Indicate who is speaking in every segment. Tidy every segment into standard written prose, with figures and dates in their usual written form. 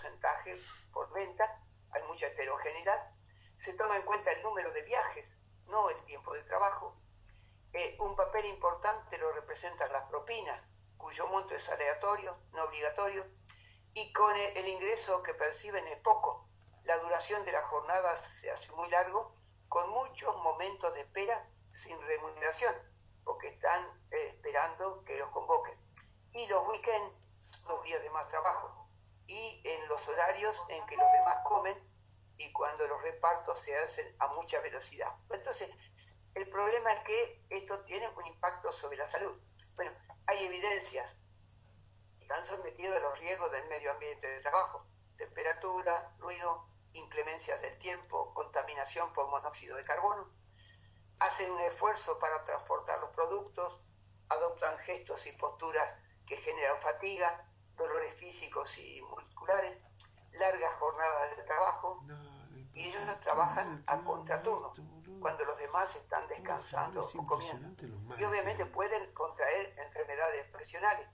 Speaker 1: porcentaje por venta, hay mucha heterogeneidad. Se toma en cuenta el número de viajes, no el tiempo de trabajo. Un papel importante lo representan las propinas, cuyo monto es aleatorio, no obligatorio, y con el ingreso que perciben es poco. La duración de la jornada se hace muy largo, con muchos momentos de espera sin remuneración, porque están esperando que los convoquen. Y los weekends son 2 días de más trabajo, y en los horarios en que los demás comen y cuando los repartos se hacen a mucha velocidad. Entonces, el problema es que esto tiene un impacto sobre la salud. Bueno, hay evidencias. Están sometidos a los riesgos del medio ambiente de trabajo: temperatura, ruido, inclemencias del tiempo, contaminación por monóxido de carbono. Hacen un esfuerzo para transportar los productos, adoptan gestos y posturas que generan fatiga, dolores físicos y musculares, largas jornadas de trabajo, y ellos trabajan a contraturno, cuando los demás están descansando o comiendo. Y obviamente pueden contraer enfermedades profesionales.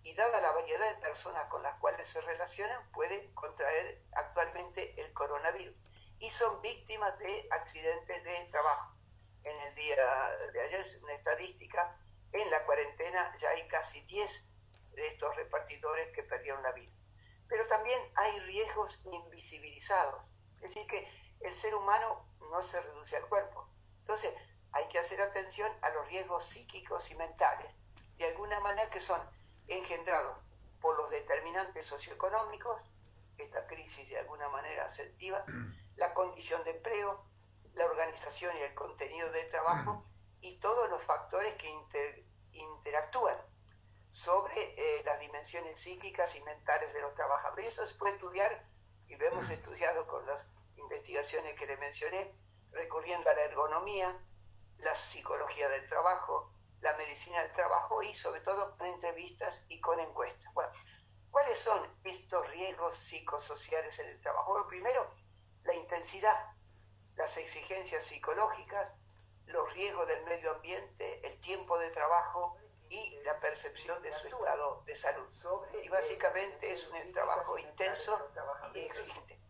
Speaker 1: Y dada la variedad de personas con las cuales se relacionan, pueden contraer actualmente el coronavirus. Y son víctimas de accidentes de trabajo. En el día de ayer, una estadística, en la cuarentena ya hay casi 10 de estos repartidores que perdieron la vida. Pero también hay riesgos invisibilizados. Es decir, que el ser humano no se reduce al cuerpo. Entonces, hay que hacer atención a los riesgos psíquicos y mentales, de alguna manera, que son engendrados por los determinantes socioeconómicos, esta crisis de alguna manera asertiva, la condición de empleo, la organización y el contenido del trabajo, y todos los factores que interactúan sobre las dimensiones psíquicas y mentales de los trabajadores. Eso se puede estudiar, y lo hemos estudiado con las investigaciones que le mencioné, recurriendo a la ergonomía, la psicología del trabajo, la medicina del trabajo, y sobre todo con entrevistas y con encuestas. Bueno, ¿cuáles son estos riesgos psicosociales en el trabajo? Bueno, primero, la intensidad, las exigencias psicológicas, los riesgos del medio ambiente, el tiempo de trabajo y la percepción de su estado de salud. Y básicamente es un trabajo intenso y exigente.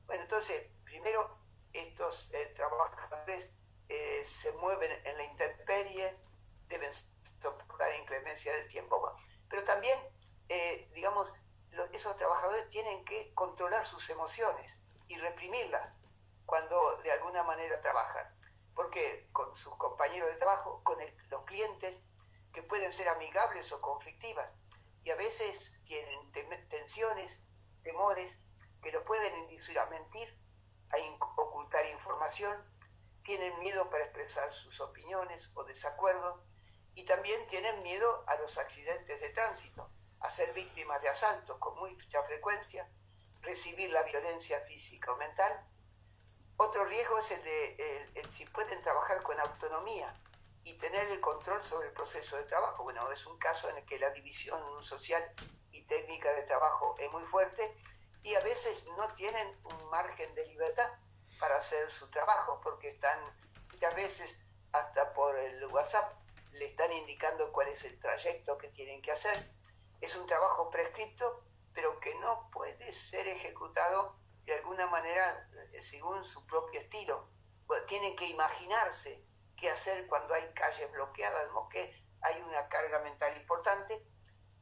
Speaker 1: Bueno, entonces, primero, estos trabajadores se mueven en la intemperie, deben soportar inclemencia del tiempo. Bueno, pero también, esos trabajadores tienen que controlar sus emociones y reprimirlas cuando de alguna manera trabajan. Porque con sus compañeros de trabajo, con los clientes, que pueden ser amigables o conflictivas, y a veces tienen tensiones, temores, que los pueden inducir a mentir, a ocultar información, tienen miedo para expresar sus opiniones o desacuerdos, y también tienen miedo a los accidentes de tránsito, a ser víctimas de asaltos con mucha frecuencia, recibir la violencia física o mental. Otro riesgo es el si pueden trabajar con autonomía y tener el control sobre el proceso de trabajo. Bueno, es un caso en el que la división social y técnica de trabajo es muy fuerte, y a veces no tienen un margen de libertad para hacer su trabajo, porque están muchas veces hasta por el WhatsApp le están indicando cuál es el trayecto que tienen que hacer. Es un trabajo prescripto, pero que no puede ser ejecutado de alguna manera según su propio estilo. Bueno, tienen que imaginarse qué hacer cuando hay calles bloqueadas, ¿no? Que hay una carga mental importante,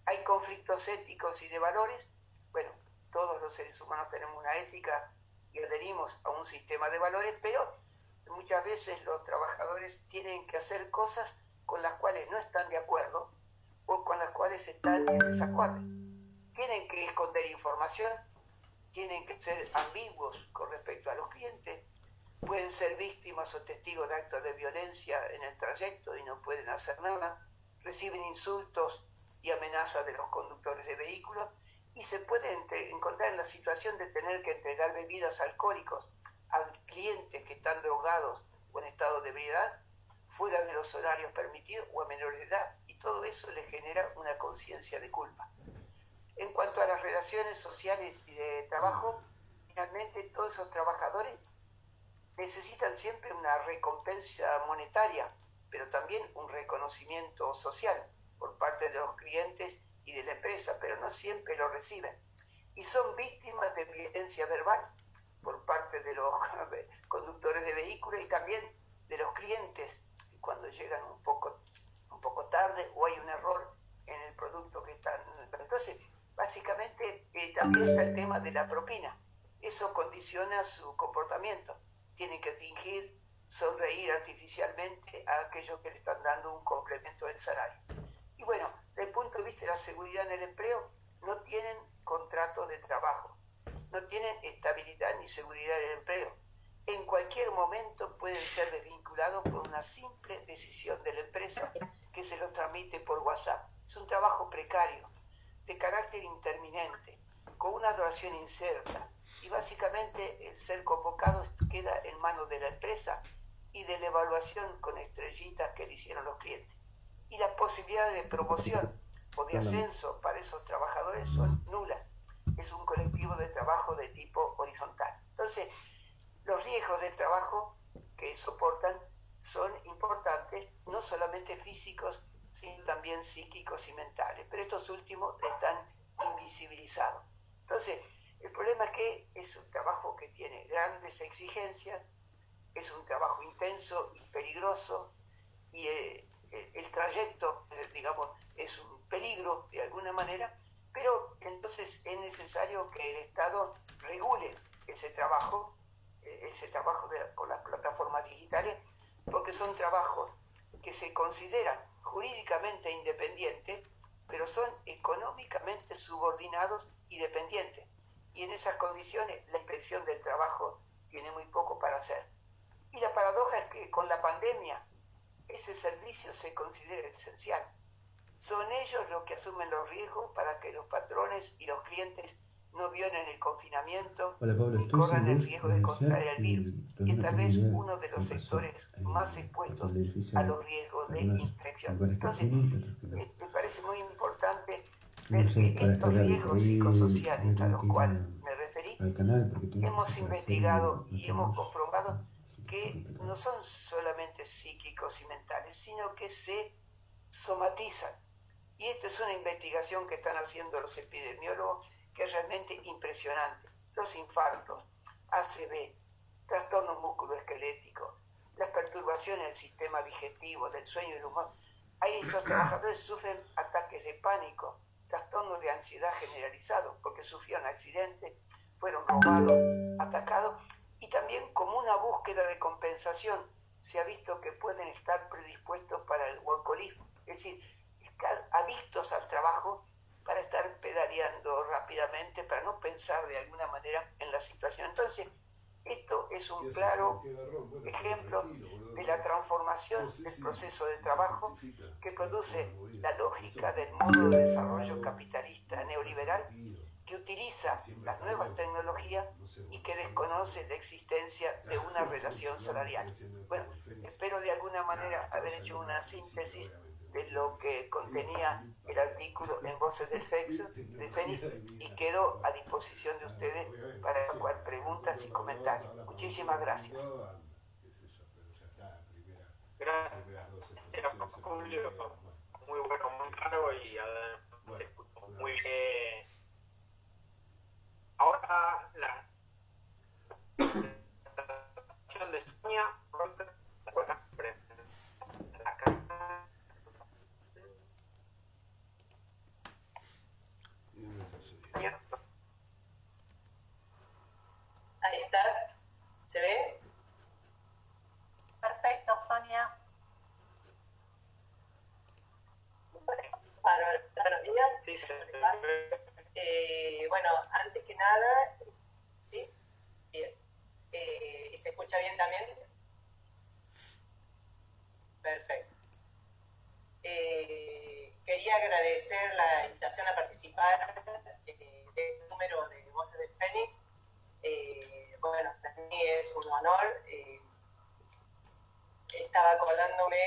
Speaker 1: hay conflictos éticos y de valores. Bueno, todos los seres humanos tenemos una ética y adherimos a un sistema de valores, pero muchas veces los trabajadores tienen que hacer cosas con las cuales no están de acuerdo o con las cuales están en desacuerdo. Tienen que esconder información, tienen que ser ambiguos con respecto a los clientes, pueden ser víctimas o testigos de actos de violencia en el trayecto y no pueden hacer nada, reciben insultos y amenazas de los conductores de vehículos, y se pueden encontrar en la situación de tener que entregar bebidas alcohólicas a clientes que están drogados o en estado de ebriedad, fuera de los horarios permitidos o a menores de edad, y todo eso les genera una conciencia de culpa. En cuanto a las relaciones sociales y de trabajo, finalmente todos esos trabajadores necesitan siempre una recompensa monetaria, pero también un reconocimiento social por parte de los clientes y de la empresa, pero no siempre lo reciben. y son víctimas de violencia verbal por parte de los conductores de vehículos y también de los clientes cuando llegan un poco tarde o hay un error en el producto que están. Entonces, básicamente también está el tema de la propina. Eso condiciona su comportamiento. Tienen que fingir, sonreír artificialmente a aquellos que le están dando un complemento del salario. Y bueno, desde el punto de vista de la seguridad en el empleo, no tienen contrato de trabajo, no tienen estabilidad ni seguridad en el empleo. En cualquier momento pueden ser desvinculados por una simple decisión de la empresa que se los transmite por WhatsApp. Es un trabajo precario, de carácter interminente, con una duración incerta, y básicamente el ser convocado queda en manos de la empresa y de la evaluación con estrellitas que le hicieron los clientes. Y las posibilidades de promoción o de ascenso para esos trabajadores son nulas. Es un colectivo de trabajo de tipo horizontal. Entonces, los riesgos del trabajo que soportan son importantes, no solamente físicos, sino también psíquicos y mentales, pero estos últimos están invisibilizados. Entonces, el problema es que es un trabajo que tiene grandes exigencias, es un trabajo intenso y peligroso, y el trayecto, digamos, es un peligro de alguna manera, pero entonces es necesario que el Estado regule ese trabajo con las plataformas digitales, porque son trabajos que se consideran jurídicamente independientes, pero son económicamente subordinados y dependientes. Y en esas condiciones la inspección del trabajo tiene muy poco para hacer. Y la paradoja es que con la pandemia ese servicio se considera esencial. Son ellos los que asumen los riesgos para que los patrones y los clientes no violen el confinamiento y corran el riesgo de contraer el virus. Y es tal vez uno de los sectores más expuestos a los riesgos de infección. Entonces, me parece muy importante ver que estos riesgos psicosociales a los cuales me referí, hemos investigado y hemos comprobado que no son solamente psíquicos y mentales, sino que se somatizan. Y esta es una investigación que están haciendo los epidemiólogos que es realmente impresionante. Los infartos, ACV, trastornos musculoesqueléticos, las perturbaciones del sistema digestivo, del sueño y del humor. Ahí estos trabajadores sufren ataques de pánico, trastornos de ansiedad generalizados, porque sufrieron accidentes, fueron robados, atacados, y también como una búsqueda de compensación se ha visto que pueden estar predispuestos para el workoholismo, es decir, estar adictos al trabajo para estar pedaleando rápidamente, para no pensar de alguna manera en la situación. Entonces, esto es un claro ejemplo de la transformación del proceso de trabajo que produce la lógica del modo de desarrollo capitalista neoliberal que utiliza las nuevas tecnologías y que desconoce la existencia de una relación salarial. Bueno, espero de alguna manera haber hecho una síntesis de lo que contenía el artículo en Voces del Fénix y quedo a disposición de ustedes para evacuar preguntas y comentarios. Muchísimas gracias.
Speaker 2: Gracias, Julio. Muy bueno, muy claro y muy bien. Ahora la presentación de Sonia.
Speaker 3: Ahí está. ¿Se ve?
Speaker 4: Perfecto, Sonia.
Speaker 3: Buenos días.
Speaker 2: Sí,
Speaker 3: Bueno, antes que nada, ¿sí? Bien. ¿Y se escucha bien también? Perfecto. Quería agradecer la invitación a participar del número de Voces del Fénix. Bueno, para mí es un honor. Estaba acordándome,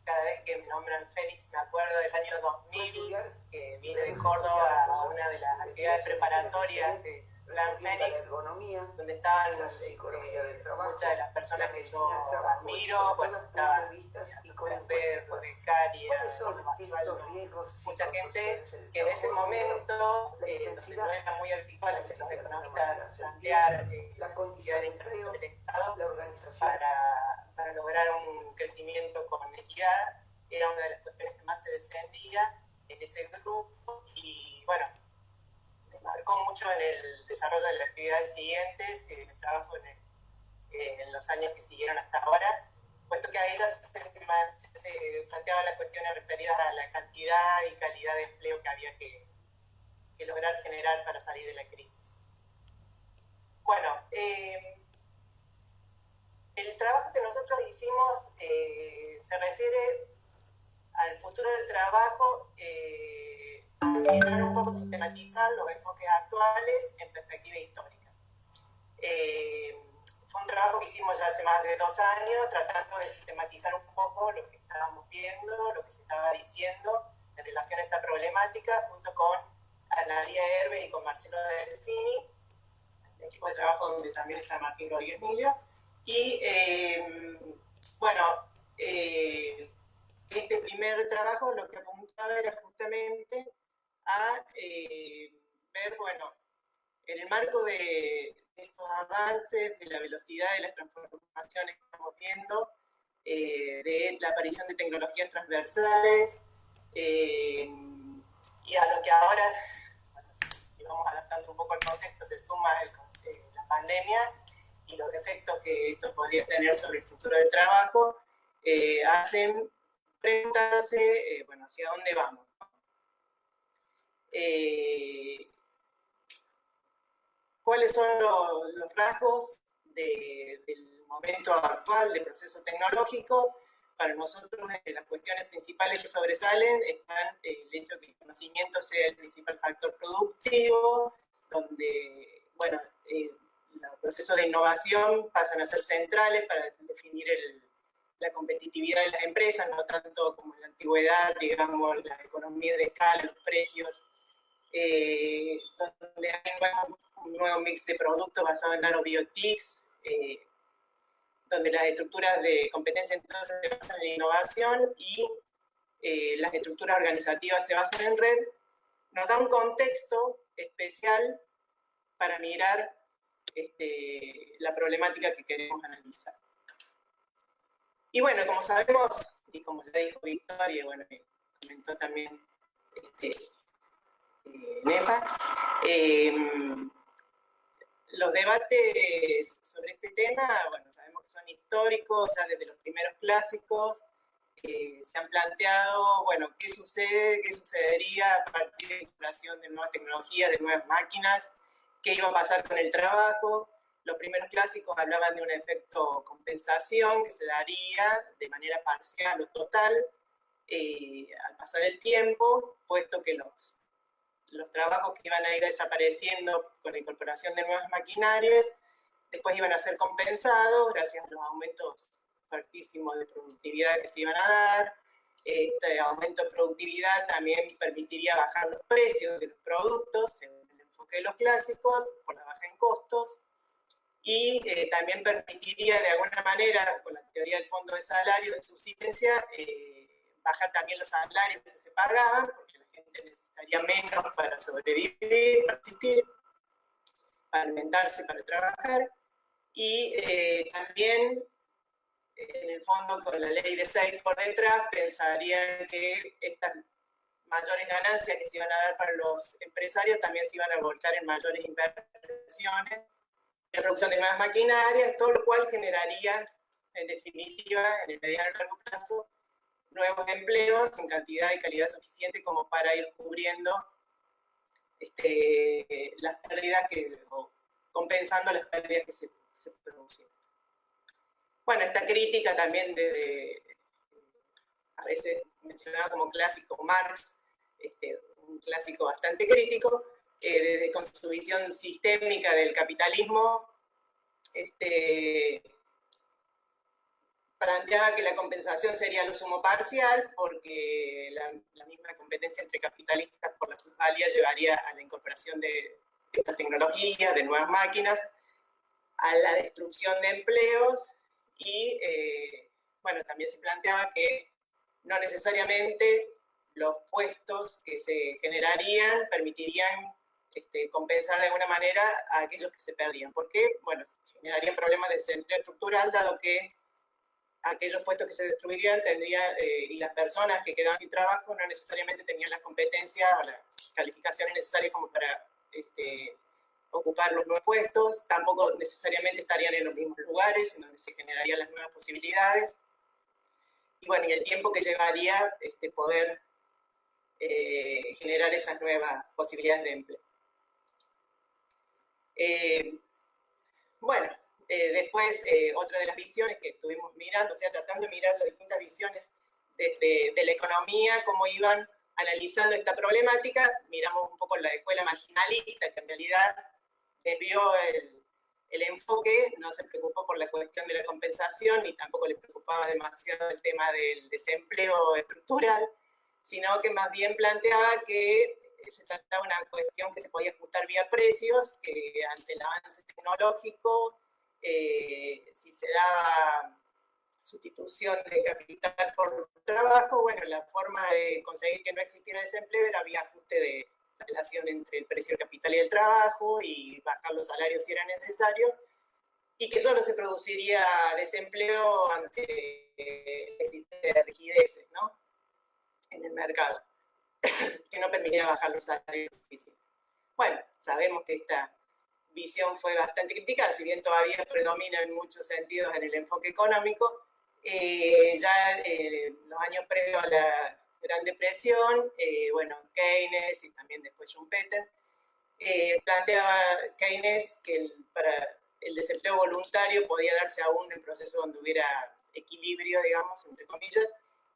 Speaker 3: cada vez que me nombran Fénix, me acuerdo del año 2000, que vine de Córdoba a una de las actividades preparatorias de Plan Fénix, donde estaban muchas de las personas que yo admiro. Bueno, estaban becaria, mucha gente que en ese momento no era muy habitual a los economistas plantear la necesidad de intervención del Estado para lograr un crecimiento con equidad. Era una de las cuestiones que más se defendía en ese grupo y bueno, me marcó mucho en el desarrollo de las actividades siguientes, en el trabajo en los años que siguieron hasta ahora, puesto que a ellas se planteaban las cuestiones referidas a la cantidad y calidad de empleo que había que lograr generar para salir de la crisis. Bueno, el trabajo que nosotros hicimos se refiere al futuro del trabajo, intentar un poco sistematizar los enfoques actuales en perspectiva histórica. Fue un trabajo que hicimos ya hace más de 2 años, tratando de sistematizar un poco lo que estábamos viendo, lo que se estaba diciendo en relación a esta problemática, junto con Analía Herbes y con Marcelo Delfini, el equipo de trabajo donde también está Martín Rodríguez Milio. Y bueno, este primer trabajo lo que apuntaba era justamente a ver, bueno, en el marco de estos avances, de la velocidad de las transformaciones que estamos viendo, de la aparición de tecnologías transversales, y a lo que ahora, bueno, si vamos adaptando un poco el contexto, se suma la pandemia y los efectos que esto podría tener sobre el futuro del trabajo, hacen preguntarse, bueno, hacia dónde vamos. ¿Cuáles son los rasgos del momento actual de proceso tecnológico? Para nosotros, las cuestiones principales que sobresalen están el hecho de que el conocimiento sea el principal factor productivo, donde, bueno, los procesos de innovación pasan a ser centrales para definir la competitividad de las empresas, no tanto como en la antigüedad, digamos, la economía de escala, los precios, donde hay un nuevo mix de productos basado en nanobiotics, donde las estructuras de competencia entonces se basan en la innovación y las estructuras organizativas se basan en red, nos da un contexto especial para mirar la problemática que queremos analizar. Y bueno, como sabemos, y como ya dijo Victoria, bueno, comentó también Nefa, los debates sobre este tema, bueno, sabemos que son históricos, ya desde los primeros clásicos, se han planteado, bueno, qué sucede, qué sucedería a partir de la instalación de nuevas tecnologías, de nuevas máquinas, qué iba a pasar con el trabajo. Los primeros clásicos hablaban de un efecto compensación que se daría de manera parcial o total al pasar el tiempo, puesto que los trabajos que iban a ir desapareciendo con la incorporación de nuevas maquinarias, después iban a ser compensados gracias a los aumentos fuertísimos de productividad que se iban a dar. Este aumento de productividad también permitiría bajar los precios de los productos, según el enfoque de los clásicos, por la baja en costos, y también permitiría de alguna manera, con la teoría del fondo de salario de subsistencia, bajar también los salarios que se pagaban, porque la gente necesitaría menos para sobrevivir, para existir, para alimentarse, para trabajar, y también en el fondo con la ley de SAIC por detrás pensarían que estas mayores ganancias que se iban a dar para los empresarios también se iban a volcar en mayores inversiones, la producción de nuevas maquinarias, todo lo cual generaría, en definitiva, en el mediano y largo plazo, nuevos empleos en cantidad y calidad suficiente como para ir cubriendo las pérdidas o compensando las pérdidas que se producen. Bueno, esta crítica también a veces mencionada como clásico Marx, un clásico bastante crítico, con su visión sistémica del capitalismo, planteaba que la compensación sería lo sumo parcial, porque la misma competencia entre capitalistas por la plusvalía llevaría a la incorporación de estas tecnologías, de nuevas máquinas, a la destrucción de empleos y, bueno, también se planteaba que no necesariamente los puestos que se generarían permitirían compensar de alguna manera a aquellos que se perdían. ¿Por qué? Bueno, se generarían problemas de desempleo estructural, dado que aquellos puestos que se destruirían tendrían, y las personas que quedaban sin trabajo no necesariamente tenían las competencias o las calificaciones necesarias como para ocupar los nuevos puestos, tampoco necesariamente estarían en los mismos lugares en donde se generarían las nuevas posibilidades. Y bueno, y el tiempo que llevaría poder generar esas nuevas posibilidades de empleo. Bueno, después otra de las visiones que estuvimos mirando, o sea, tratando de mirar las distintas visiones desde de la economía, cómo iban analizando esta problemática, miramos un poco la escuela marginalista, que en realidad desvió el enfoque, no se preocupó por la cuestión de la compensación, ni tampoco le preocupaba demasiado el tema del desempleo estructural, sino que más bien planteaba que se trataba de una cuestión que se podía ajustar vía precios, que ante el avance tecnológico, si se daba sustitución de capital por trabajo, bueno, la forma de conseguir que no existiera desempleo era vía ajuste de la relación entre el precio del capital y el trabajo y bajar los salarios si era necesario, y que solo se produciría desempleo ante la existencia de rigideces, ¿no?, en el mercado, que no permitiera bajar los salarios suficientes. Bueno, sabemos que esta visión fue bastante criticada, si bien todavía predomina en muchos sentidos en el enfoque económico. Ya los años previos a la Gran Depresión, bueno, Keynes y también después Schumpeter, planteaba Keynes que para el desempleo voluntario podía darse aún en procesos donde hubiera equilibrio, digamos, entre comillas,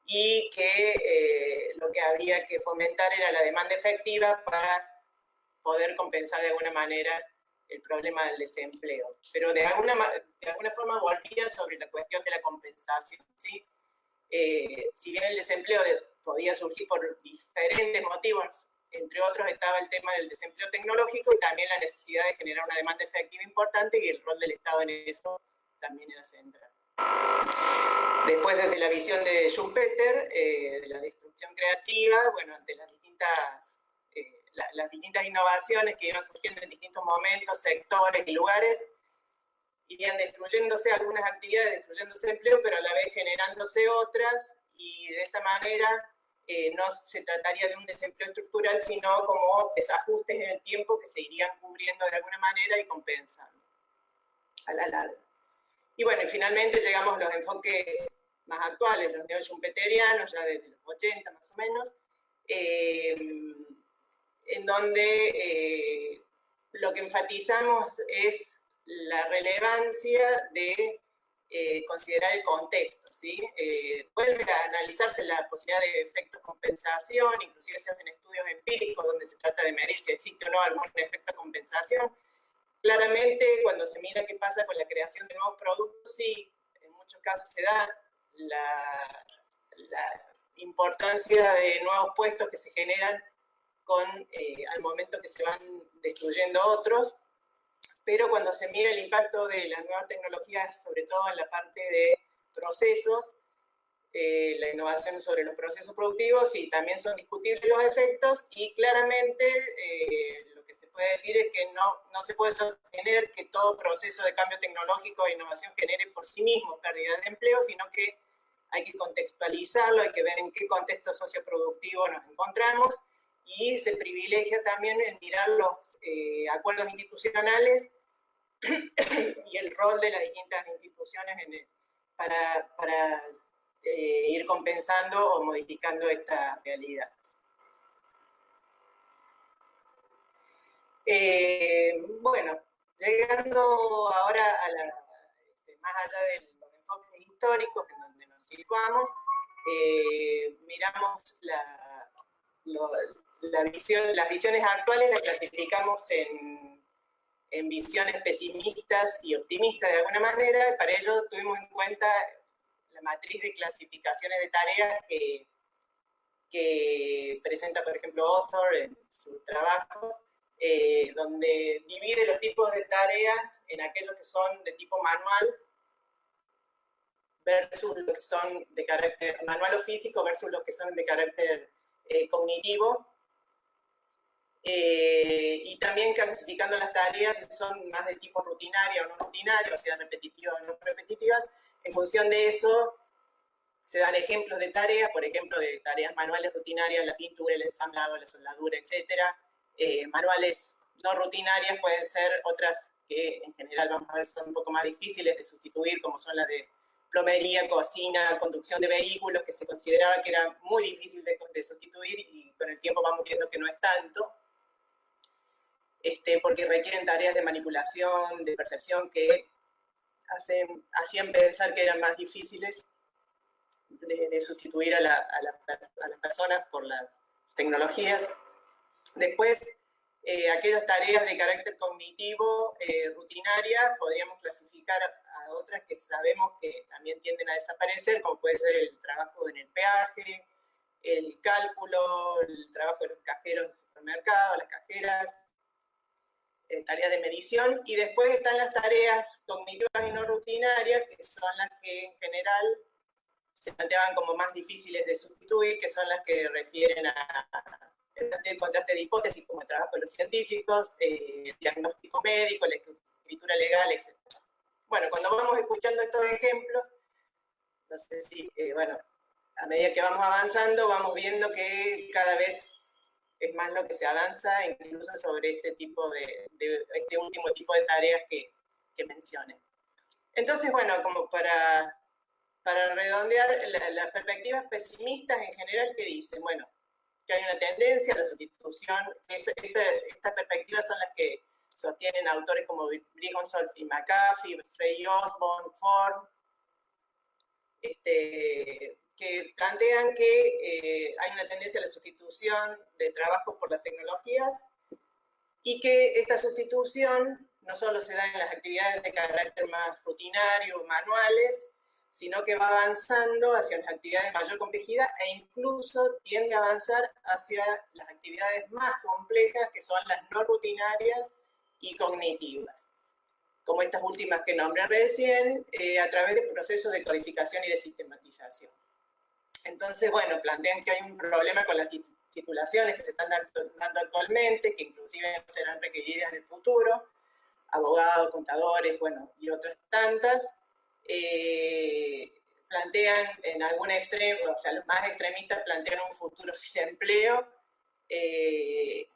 Speaker 3: y que lo que había que fomentar era la demanda efectiva para poder compensar de alguna manera el problema del desempleo. Pero de alguna forma volvía sobre la cuestión de la compensación, ¿sí? Si bien el desempleo podía surgir por diferentes motivos, entre otros estaba el tema del desempleo tecnológico y también la necesidad de generar una demanda efectiva importante, y el rol del Estado en eso también era central. Después, desde la visión de Schumpeter, de la destrucción creativa, bueno, de las distintas innovaciones que iban surgiendo en distintos momentos, sectores y lugares, irían destruyéndose algunas actividades, destruyéndose empleo, pero a la vez generándose otras, y de esta manera no se trataría de un desempleo estructural, sino como desajustes en el tiempo que se irían cubriendo de alguna manera y compensando a la larga. Y bueno, y finalmente llegamos a los enfoques más actuales, los neo-schumpeterianos, ya desde los 80 más o menos, en donde lo que enfatizamos es la relevancia de considerar el contexto, ¿sí? Vuelve a analizarse la posibilidad de efectos de compensación, inclusive se hacen estudios empíricos donde se trata de medir si existe o no algún efecto de compensación. Claramente, cuando se mira qué pasa con la creación de nuevos productos, sí, en muchos casos se da la importancia de nuevos puestos que se generan al momento que se van destruyendo otros, pero cuando se mira el impacto de las nuevas tecnologías, sobre todo en la parte de procesos, la innovación sobre los procesos productivos, sí, también son discutibles los efectos, y claramente lo que se puede decir es que no se puede sostener que todo proceso de cambio tecnológico e innovación genere por sí mismo pérdida de empleo, sino que hay que contextualizarlo, hay que ver en qué contexto socioproductivo nos encontramos, y se privilegia también en mirar los acuerdos institucionales y el rol de las distintas instituciones para ir compensando o modificando esta realidad. Bueno, llegando ahora a más allá de los enfoques históricos en donde nos situamos, miramos las visiones actuales, las clasificamos en visiones pesimistas y optimistas de alguna manera, y para ello tuvimos en cuenta la matriz de clasificaciones de tareas que presenta, por ejemplo, Author en sus trabajos, donde divide los tipos de tareas en aquellos que son de tipo manual, versus los que son de carácter manual o físico versus los que son de carácter cognitivo. Y también clasificando las tareas si son más de tipo rutinaria o no rutinaria, o sea, repetitivas o no repetitivas. En función de eso, se dan ejemplos de tareas, por ejemplo, de tareas manuales rutinarias, la pintura, el ensamblado, la soldadura, etc. Manuales no rutinarias pueden ser otras que en general vamos a ver son un poco más difíciles de sustituir, como son las de plomería, cocina, conducción de vehículos, que se consideraba que era muy difícil de sustituir y con el tiempo vamos viendo que no es tanto. Porque requieren tareas de manipulación, de percepción, que hacían pensar que eran más difíciles de sustituir a las personas por las tecnologías. Después, aquellas tareas de carácter cognitivo rutinarias podríamos clasificar a otras que sabemos que también tienden a desaparecer, como puede ser el trabajo en el peaje, el cálculo, el trabajo de los cajeros en supermercados, las cajeras, tareas de medición, y después están las tareas cognitivas y no rutinarias, que son las que en general se planteaban como más difíciles de sustituir, que son las que refieren a el contraste de hipótesis, como el trabajo de los científicos, el diagnóstico médico, la escritura legal, etc. Bueno, cuando vamos escuchando estos ejemplos, no sé si, bueno, a medida que vamos avanzando, vamos viendo que cada vez es más lo que se avanza, incluso sobre este último tipo de tareas que mencioné. Entonces, bueno, como para redondear, las perspectivas pesimistas en general, ¿qué dicen? Bueno, que hay una tendencia a la sustitución. Estas perspectivas son las que sostienen autores como Brigonsol y McAfee, Frey Osborne, Ford, que plantean que hay una tendencia a la sustitución de trabajo por las tecnologías y que esta sustitución no solo se da en las actividades de carácter más rutinario, manuales, sino que va avanzando hacia las actividades de mayor complejidad e incluso tiende a avanzar hacia las actividades más complejas, que son las no rutinarias y cognitivas, como estas últimas que nombré recién, a través de procesos de codificación y de sistematización. Entonces, bueno, plantean que hay un problema con las titulaciones que se están dando actualmente, que inclusive serán requeridas en el futuro, abogados, contadores, bueno, y otras tantas. Plantean en algún extremo, o sea, los más extremistas plantean un futuro sin empleo, que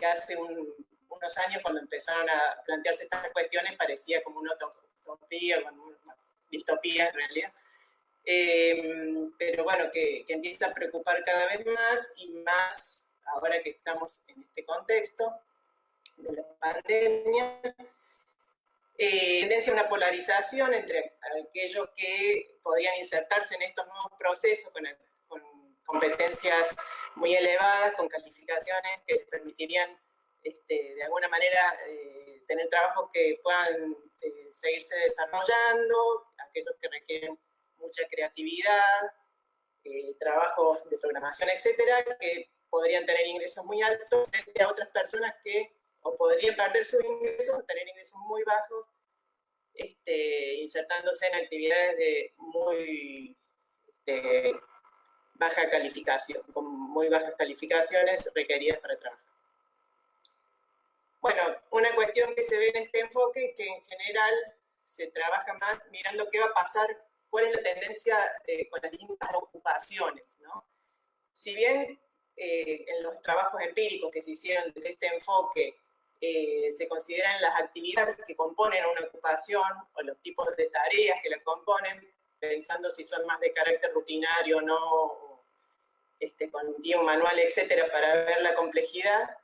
Speaker 3: hace unos años, cuando empezaron a plantearse estas cuestiones, parecía como una utopía, una distopía en realidad. Pero bueno, que empieza a preocupar cada vez más y más ahora que estamos en este contexto de la pandemia. Tendencia a una polarización entre aquellos que podrían insertarse en estos nuevos procesos con competencias muy elevadas, con calificaciones que les permitirían de alguna manera tener trabajos que puedan seguirse desarrollando, aquellos que requieren mucha creatividad, trabajos de programación, etcétera, que podrían tener ingresos muy altos frente a otras personas que o podrían perder sus ingresos o tener ingresos muy bajos, insertándose en actividades de muy baja calificación, con muy bajas calificaciones requeridas para trabajar. Bueno, una cuestión que se ve en este enfoque es que en general se trabaja más mirando qué va a pasar, cuál es la tendencia con las distintas ocupaciones, ¿no? Si bien en los trabajos empíricos que se hicieron de este enfoque se consideran las actividades que componen una ocupación o los tipos de tareas que la componen, pensando si son más de carácter rutinario o no, cognitivo, manual, etcétera, para ver la complejidad,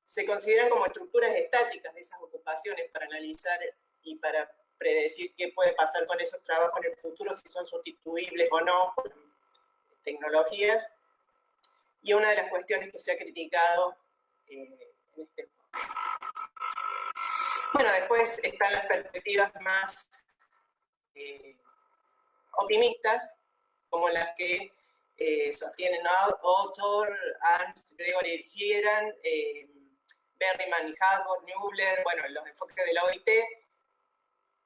Speaker 3: se consideran como estructuras estáticas de esas ocupaciones para analizar y para predecir qué puede pasar con esos trabajos en el futuro, si son sustituibles o no por tecnologías. Y una de las cuestiones que se ha criticado en este enfoque. Bueno, después están las perspectivas más optimistas, como las que sostienen Autor, Ernst, Gregory Sieran, Berryman y Hasbro, Newbler, bueno, los enfoques de la OIT,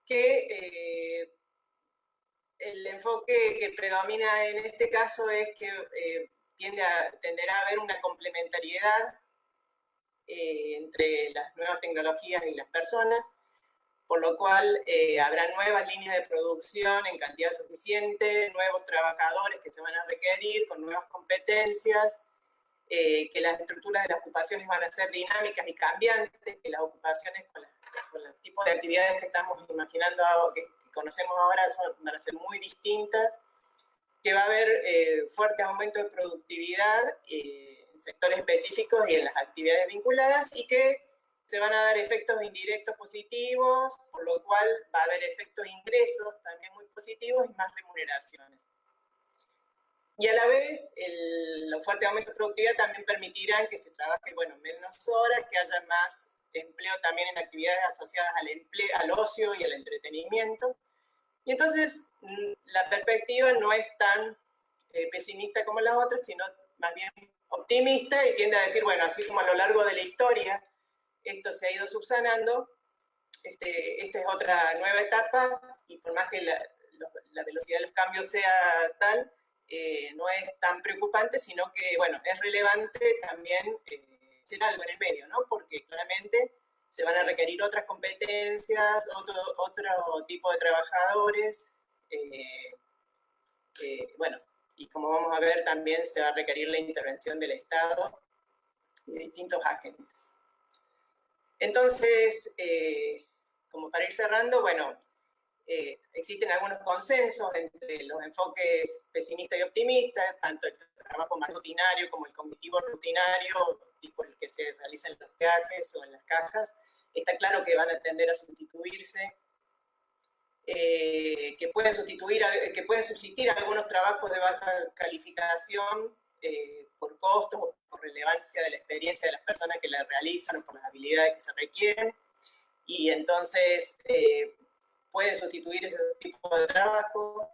Speaker 3: que el enfoque que predomina en este caso es que tenderá a haber una complementariedad entre las nuevas tecnologías y las personas, por lo cual habrá nuevas líneas de producción en cantidad suficiente, nuevos trabajadores que se van a requerir con nuevas competencias, que las estructuras de las ocupaciones van a ser dinámicas y cambiantes, que las ocupaciones con los tipos de actividades que estamos imaginando, que conocemos ahora, van a ser muy distintas, que va a haber fuertes aumentos de productividad en sectores específicos y en las actividades vinculadas, y que se van a dar efectos indirectos positivos, por lo cual va a haber efectos ingresos también muy positivos y más remuneraciones. Y a la vez, los fuertes aumentos de productividad también permitirán que se trabaje, bueno, menos horas, que haya más empleo también en actividades asociadas al ocio y al entretenimiento. Y entonces, la perspectiva no es tan pesimista como las otras, sino más bien optimista, y tiende a decir, bueno, así como a lo largo de la historia esto se ha ido subsanando, esta es otra nueva etapa, y por más que la velocidad de los cambios sea tal, no es tan preocupante, sino que, bueno, es relevante también hacer algo en el medio, ¿no? Porque claramente se van a requerir otras competencias, otro tipo de trabajadores, bueno, y como vamos a ver, también se va a requerir la intervención del Estado y de distintos agentes. Entonces, como para ir cerrando, bueno, existen algunos consensos entre los enfoques pesimistas y optimistas, tanto el trabajo más rutinario como el cognitivo rutinario, tipo el que se realiza en los peajes o en las cajas. Está claro que van a tender a sustituirse, que pueden subsistir algunos trabajos de baja calificación por costos o por relevancia de la experiencia de las personas que la realizan o por las habilidades que se requieren, y entonces pueden sustituir ese tipo de trabajo,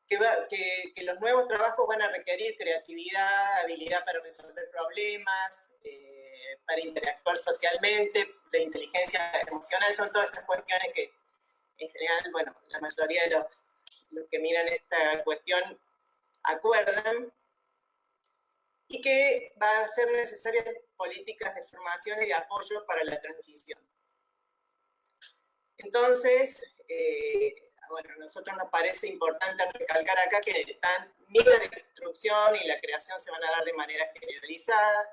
Speaker 3: que los nuevos trabajos van a requerir creatividad, habilidad para resolver problemas, para interactuar socialmente, de inteligencia emocional. Son todas esas cuestiones que en general, bueno, la mayoría de los que miran esta cuestión acuerdan, y que va a ser necesarias políticas de formación y de apoyo para la transición. Entonces, bueno, a nosotros nos parece importante recalcar acá que ni la destrucción y la creación se van a dar de manera generalizada,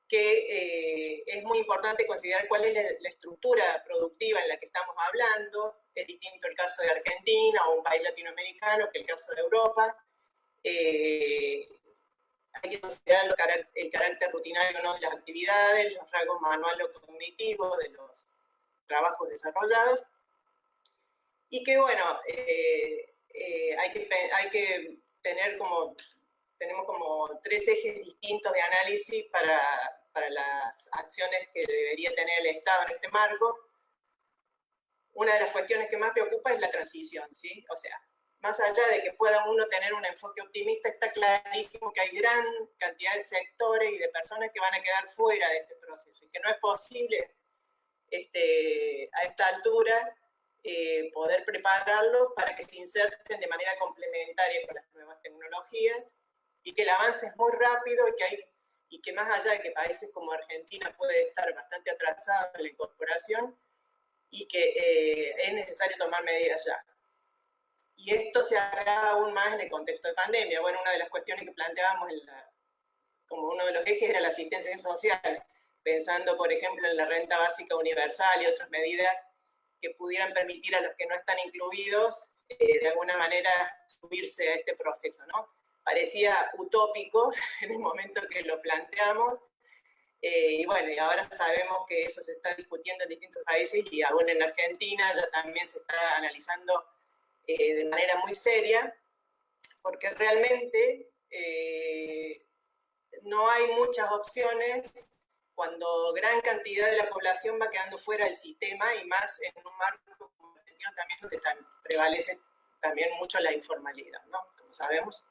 Speaker 3: que es muy importante considerar cuál es la estructura productiva en la que estamos hablando. Es distinto el caso de Argentina o un país latinoamericano que el caso de Europa. Hay que considerar el carácter rutinario, ¿no?, de las actividades, los rasgos manuales o cognitivos de los trabajos desarrollados, y que, bueno, tenemos como 3 ejes distintos de análisis para las acciones que debería tener el Estado en este marco. Una de las cuestiones que más preocupa es la transición, ¿sí? O sea, más allá de que pueda uno tener un enfoque optimista, está clarísimo que hay gran cantidad de sectores y de personas que van a quedar fuera de este proceso, y que no es posible a esta altura poder prepararlos para que se inserten de manera complementaria con las nuevas tecnologías, y que el avance es muy rápido, y que más allá de que países como Argentina puede estar bastante atrasado en la incorporación, y que es necesario tomar medidas ya. Y esto se agrava aún más en el contexto de pandemia. Bueno, una de las cuestiones que planteábamos como uno de los ejes era la asistencia social, pensando, por ejemplo, en la renta básica universal y otras medidas que pudieran permitir a los que no están incluidos, de alguna manera, subirse a este proceso, ¿no? Parecía utópico en el momento que lo planteamos, y bueno, y ahora sabemos que eso se está discutiendo en distintos países, y aún en Argentina ya también se está analizando de manera muy seria, porque realmente no hay muchas opciones cuando gran cantidad de la población va quedando fuera del sistema, y más en un marco como argentino también, donde prevalece también mucho la informalidad, ¿no?, como sabemos.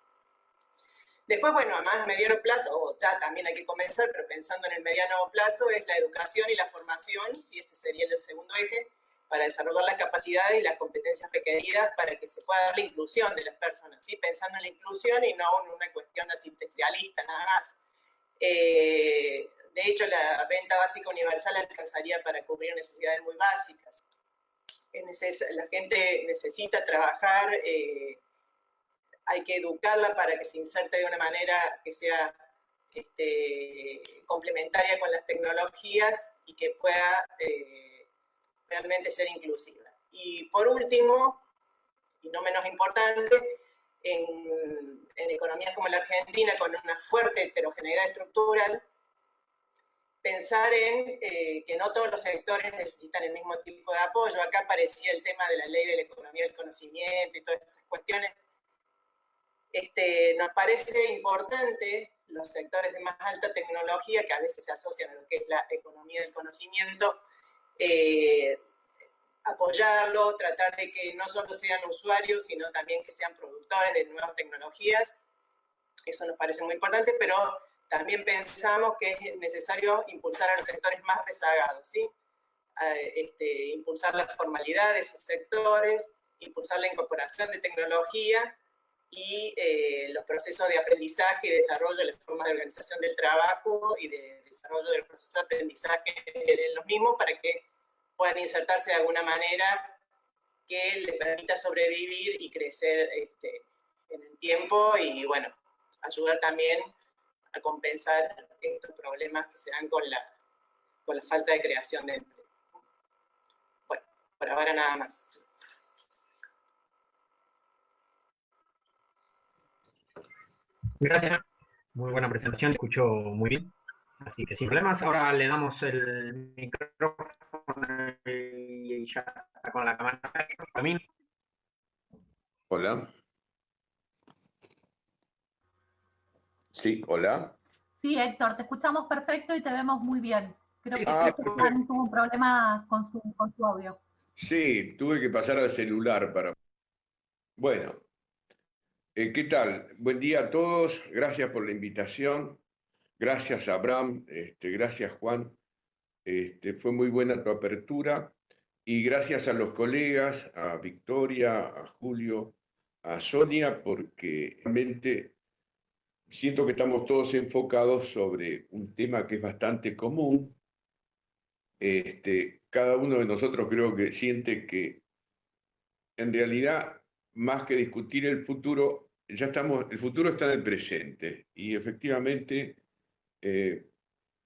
Speaker 3: Después, bueno, además a mediano plazo, o ya también hay que comenzar, pero pensando en el mediano plazo, es la educación y la formación, sí, ese sería el segundo eje, para desarrollar las capacidades y las competencias requeridas para que se pueda dar la inclusión de las personas, ¿sí? Pensando en la inclusión y no en una cuestión asistencialista nada más. De hecho, la renta básica universal alcanzaría para cubrir necesidades muy básicas. La gente necesita trabajar, hay que educarla para que se inserte de una manera que sea complementaria con las tecnologías y que pueda realmente ser inclusiva. Y por último, y no menos importante, en economías como la Argentina, con una fuerte heterogeneidad estructural, pensar en que no todos los sectores necesitan el mismo tipo de apoyo. Acá aparecía el tema de la ley de la economía del conocimiento y todas estas cuestiones. Nos parece importante los sectores de más alta tecnología, que a veces se asocian a lo que es la economía del conocimiento, apoyarlo, tratar de que no solo sean usuarios, sino también que sean productores de nuevas tecnologías. Eso nos parece muy importante, pero también pensamos que es necesario impulsar a los sectores más rezagados, ¿sí? Impulsar la formalidad de esos sectores, impulsar la incorporación de tecnología y los procesos de aprendizaje y desarrollo de las formas de organización del trabajo y de desarrollo del proceso de aprendizaje en los mismos para que puedan insertarse de alguna manera que les permita sobrevivir y crecer en el tiempo y, bueno, ayudar también a compensar estos problemas que se dan con la falta de creación de empleo. Bueno, por ahora nada más.
Speaker 4: Gracias. Muy buena presentación, escuchó muy bien. Así que sin problemas, ahora le damos el micrófono y ya está con la cámara.
Speaker 5: Hola. Sí, hola.
Speaker 6: Sí, Héctor, te escuchamos perfecto y te vemos muy bien. Creo que
Speaker 5: perfecto.
Speaker 6: tuvo un problema con su audio.
Speaker 5: Sí, tuve que pasar al celular para... Bueno, ¿qué tal? Buen día a todos. Gracias por la invitación. Gracias, Abraham. Gracias, Juan. Fue muy buena tu apertura. Y gracias a los colegas, a Victoria, a Julio, a Sonia, porque realmente siento que estamos todos enfocados sobre un tema que es bastante común. Cada uno de nosotros creo que siente que en realidad, más que discutir el futuro, el futuro está en el presente. Y efectivamente,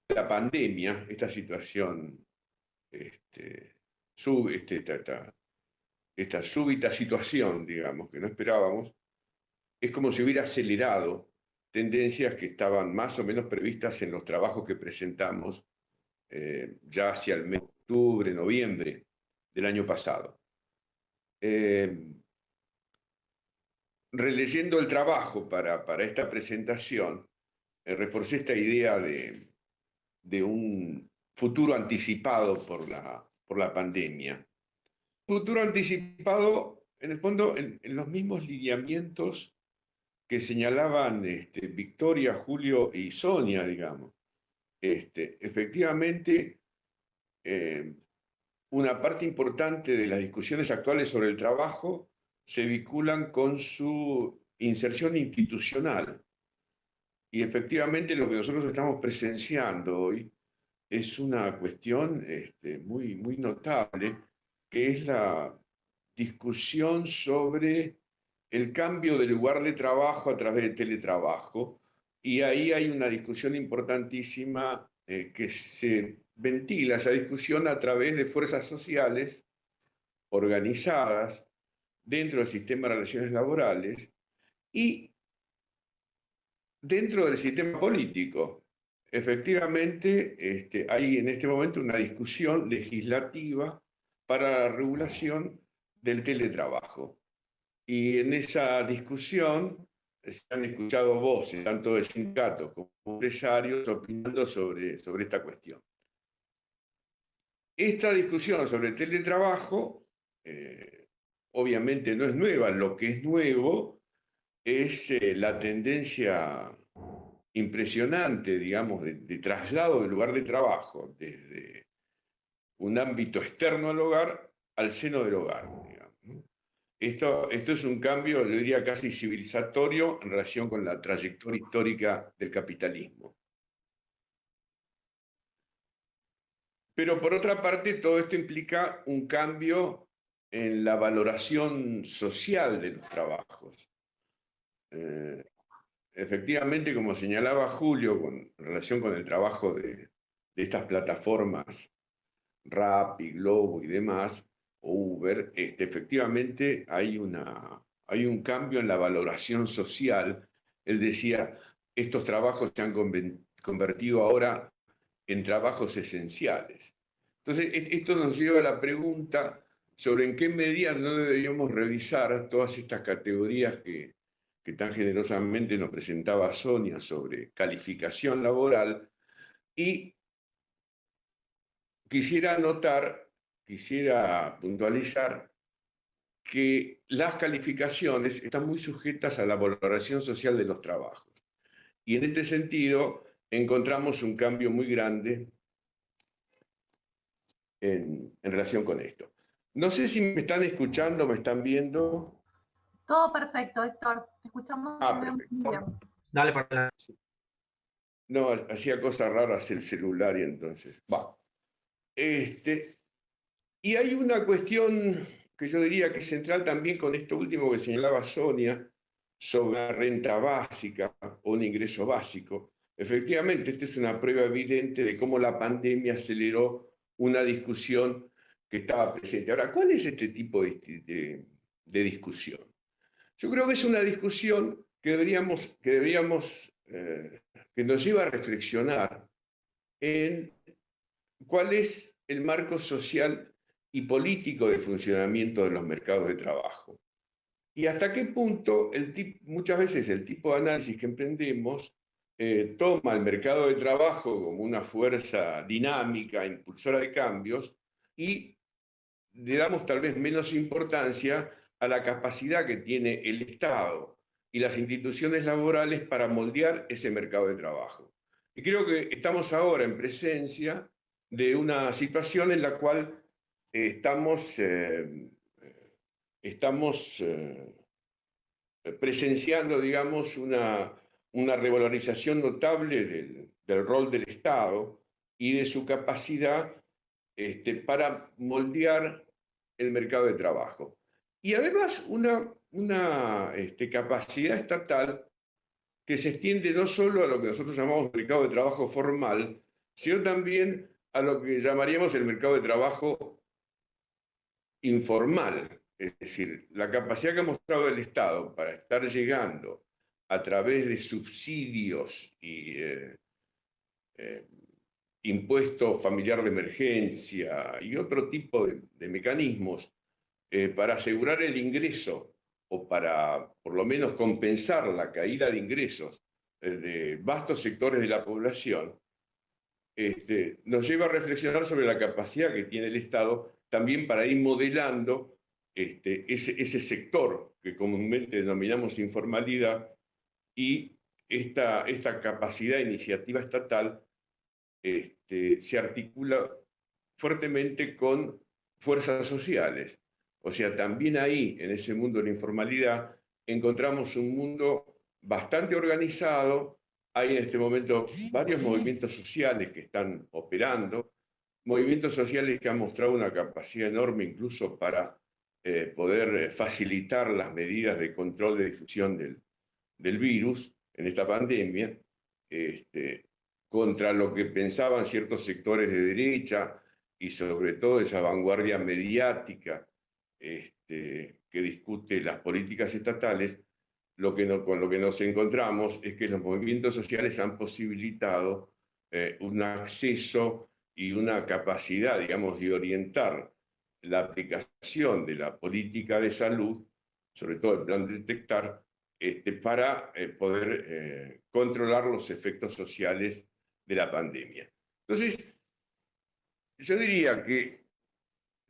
Speaker 5: la pandemia, esta situación, esta súbita situación, digamos, que no esperábamos, es como si hubiera acelerado tendencias que estaban más o menos previstas en los trabajos que presentamos ya hacia el mes de octubre, noviembre del año pasado. Releyendo el trabajo para esta presentación, reforcé esta idea de un futuro anticipado por la pandemia. Futuro anticipado, en el fondo, en los mismos lineamientos que señalaban Victoria, Julio y Sonia, digamos. Efectivamente, una parte importante de las discusiones actuales sobre el trabajo se vinculan con su inserción institucional. Y efectivamente lo que nosotros estamos presenciando hoy es una cuestión muy, muy notable, que es la discusión sobre el cambio de lugar de trabajo a través del teletrabajo. Y ahí hay una discusión importantísima que se ventila esa discusión a través de fuerzas sociales organizadas dentro del sistema de relaciones laborales y dentro del sistema político. Efectivamente, hay en este momento una discusión legislativa para la regulación del teletrabajo. Y en esa discusión se han escuchado voces, tanto de sindicatos como empresarios, opinando sobre esta cuestión. Esta discusión sobre el teletrabajo, obviamente no es nueva. Lo que es nuevo es la tendencia impresionante, digamos, de traslado del lugar de trabajo desde un ámbito externo al hogar al seno del hogar, digamos, ¿no? Esto es un cambio, yo diría, casi civilizatorio en relación con la trayectoria histórica del capitalismo. Pero por otra parte, todo esto implica un cambio en la valoración social de los trabajos. Efectivamente, como señalaba Julio, en relación con el trabajo de estas plataformas, Rappi, Globo y demás, o Uber, efectivamente hay un cambio en la valoración social. Él decía, estos trabajos se han convertido ahora en trabajos esenciales. Entonces, esto nos lleva a la pregunta sobre en qué medida no deberíamos revisar todas estas categorías que tan generosamente nos presentaba Sonia sobre calificación laboral, y quisiera puntualizar que las calificaciones están muy sujetas a la valoración social de los trabajos. Y en este sentido encontramos un cambio muy grande en relación con esto. No sé si me están escuchando, me están viendo.
Speaker 6: Todo perfecto, Héctor. Te escuchamos y vemos muy bien.
Speaker 4: Dale para adelante.
Speaker 5: No, hacía cosas raras el celular y entonces va. Y hay una cuestión que yo diría que es central también con esto último que señalaba Sonia, sobre la renta básica o un ingreso básico. Efectivamente, esta es una prueba evidente de cómo la pandemia aceleró una discusión que estaba presente. Ahora, ¿cuál es este tipo de discusión? Yo creo que es una discusión que nos lleva a reflexionar en cuál es el marco social y político de funcionamiento de los mercados de trabajo. Y hasta qué punto muchas veces el tipo de análisis que emprendemos toma el mercado de trabajo como una fuerza dinámica, impulsora de cambios, y le damos tal vez menos importancia a la capacidad que tiene el Estado y las instituciones laborales para moldear ese mercado de trabajo. Y creo que estamos ahora en presencia de una situación en la cual estamos presenciando, digamos, una revalorización notable del rol del Estado y de su capacidad para moldear el mercado de trabajo. Y además una capacidad estatal que se extiende no solo a lo que nosotros llamamos mercado de trabajo formal, sino también a lo que llamaríamos el mercado de trabajo informal. Es decir, la capacidad que ha mostrado el Estado para estar llegando a través de subsidios y impuesto familiar de emergencia y otro tipo de mecanismos para asegurar el ingreso o para por lo menos compensar la caída de ingresos de vastos sectores de la población, nos lleva a reflexionar sobre la capacidad que tiene el Estado también para ir modelando ese sector que comúnmente denominamos informalidad, y esta capacidad de iniciativa estatal se articula fuertemente con fuerzas sociales. O sea, también ahí, en ese mundo de la informalidad, encontramos un mundo bastante organizado. Hay en este momento varios movimientos sociales que están operando, movimientos sociales que han mostrado una capacidad enorme incluso para poder facilitar las medidas de control de difusión del virus en esta pandemia, contra lo que pensaban ciertos sectores de derecha y sobre todo esa vanguardia mediática que discute las políticas estatales. Con lo que nos encontramos es que los movimientos sociales han posibilitado un acceso y una capacidad, digamos, de orientar la aplicación de la política de salud, sobre todo el plan de detectar, para poder controlar los efectos sociales de la pandemia. Entonces, yo diría que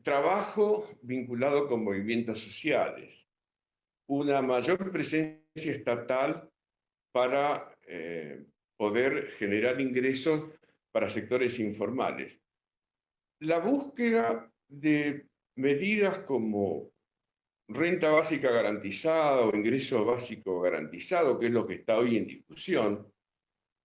Speaker 5: trabajo vinculado con movimientos sociales, una mayor presencia estatal para poder generar ingresos para sectores informales. La búsqueda de medidas como renta básica garantizada o ingreso básico garantizado, que es lo que está hoy en discusión.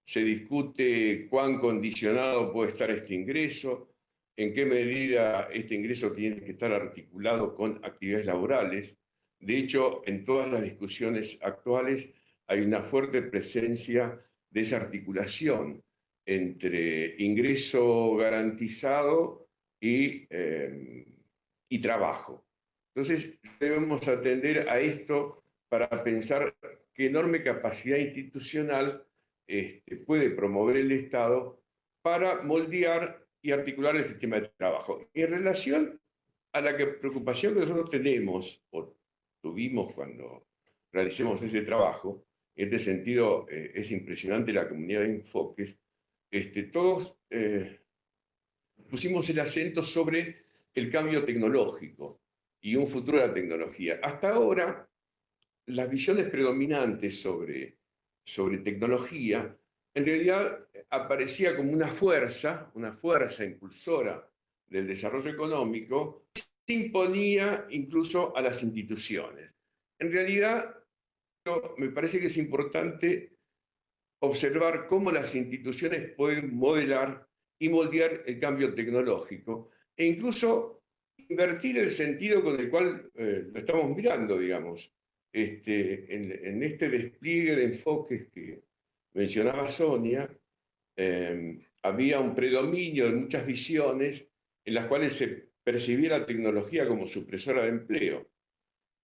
Speaker 5: Se discute cuán condicionado puede estar este ingreso, en qué medida este ingreso tiene que estar articulado con actividades laborales. De hecho, en todas las discusiones actuales hay una fuerte presencia de esa articulación entre ingreso garantizado y trabajo. Entonces, debemos atender a esto para pensar qué enorme capacidad institucional puede promover el Estado para moldear y articular el sistema de trabajo. Y en relación a la preocupación que nosotros tenemos, o tuvimos cuando realicemos ese trabajo, en este sentido es impresionante la comunidad de enfoques, todos pusimos el acento sobre el cambio tecnológico y un futuro de la tecnología. Hasta ahora, las visiones predominantes sobre tecnología, en realidad aparecía como una fuerza impulsora del desarrollo económico, se imponía incluso a las instituciones. En realidad, me parece que es importante observar cómo las instituciones pueden modelar y moldear el cambio tecnológico e incluso invertir el sentido con el cual lo estamos mirando, digamos. En este despliegue de enfoques que mencionaba Sonia, había un predominio de muchas visiones en las cuales se percibía la tecnología como supresora de empleo.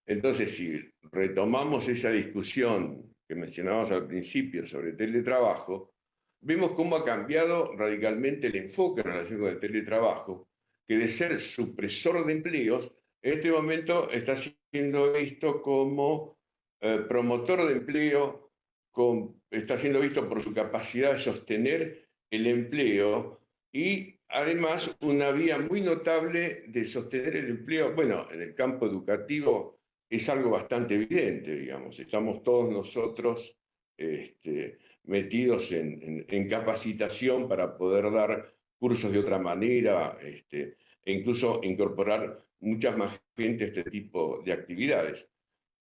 Speaker 5: Entonces, si retomamos esa discusión que mencionábamos al principio sobre teletrabajo, vemos cómo ha cambiado radicalmente el enfoque en relación con el teletrabajo, que de ser supresor de empleos, en este momento está siendo visto como promotor de empleo, está siendo visto por su capacidad de sostener el empleo y además una vía muy notable de sostener el empleo. Bueno, en el campo educativo es algo bastante evidente, digamos. Estamos todos nosotros metidos en capacitación para poder dar cursos de otra manera e incluso incorporar muchas más gente a este tipo de actividades.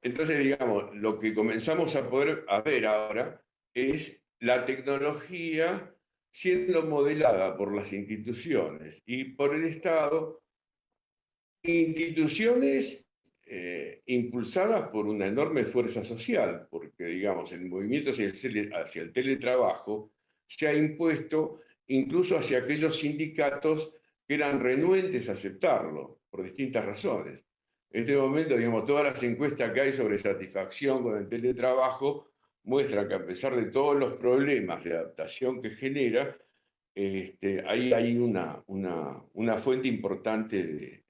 Speaker 5: Entonces, digamos, lo que comenzamos a poder ver ahora es la tecnología siendo modelada por las instituciones y por el Estado, instituciones impulsadas por una enorme fuerza social, porque, digamos, el movimiento hacia el teletrabajo se ha impuesto incluso hacia aquellos sindicatos que eran renuentes a aceptarlo, por distintas razones. En este momento, digamos, todas las encuestas que hay sobre satisfacción con el teletrabajo muestran que a pesar de todos los problemas de adaptación que genera, ahí hay una fuente importante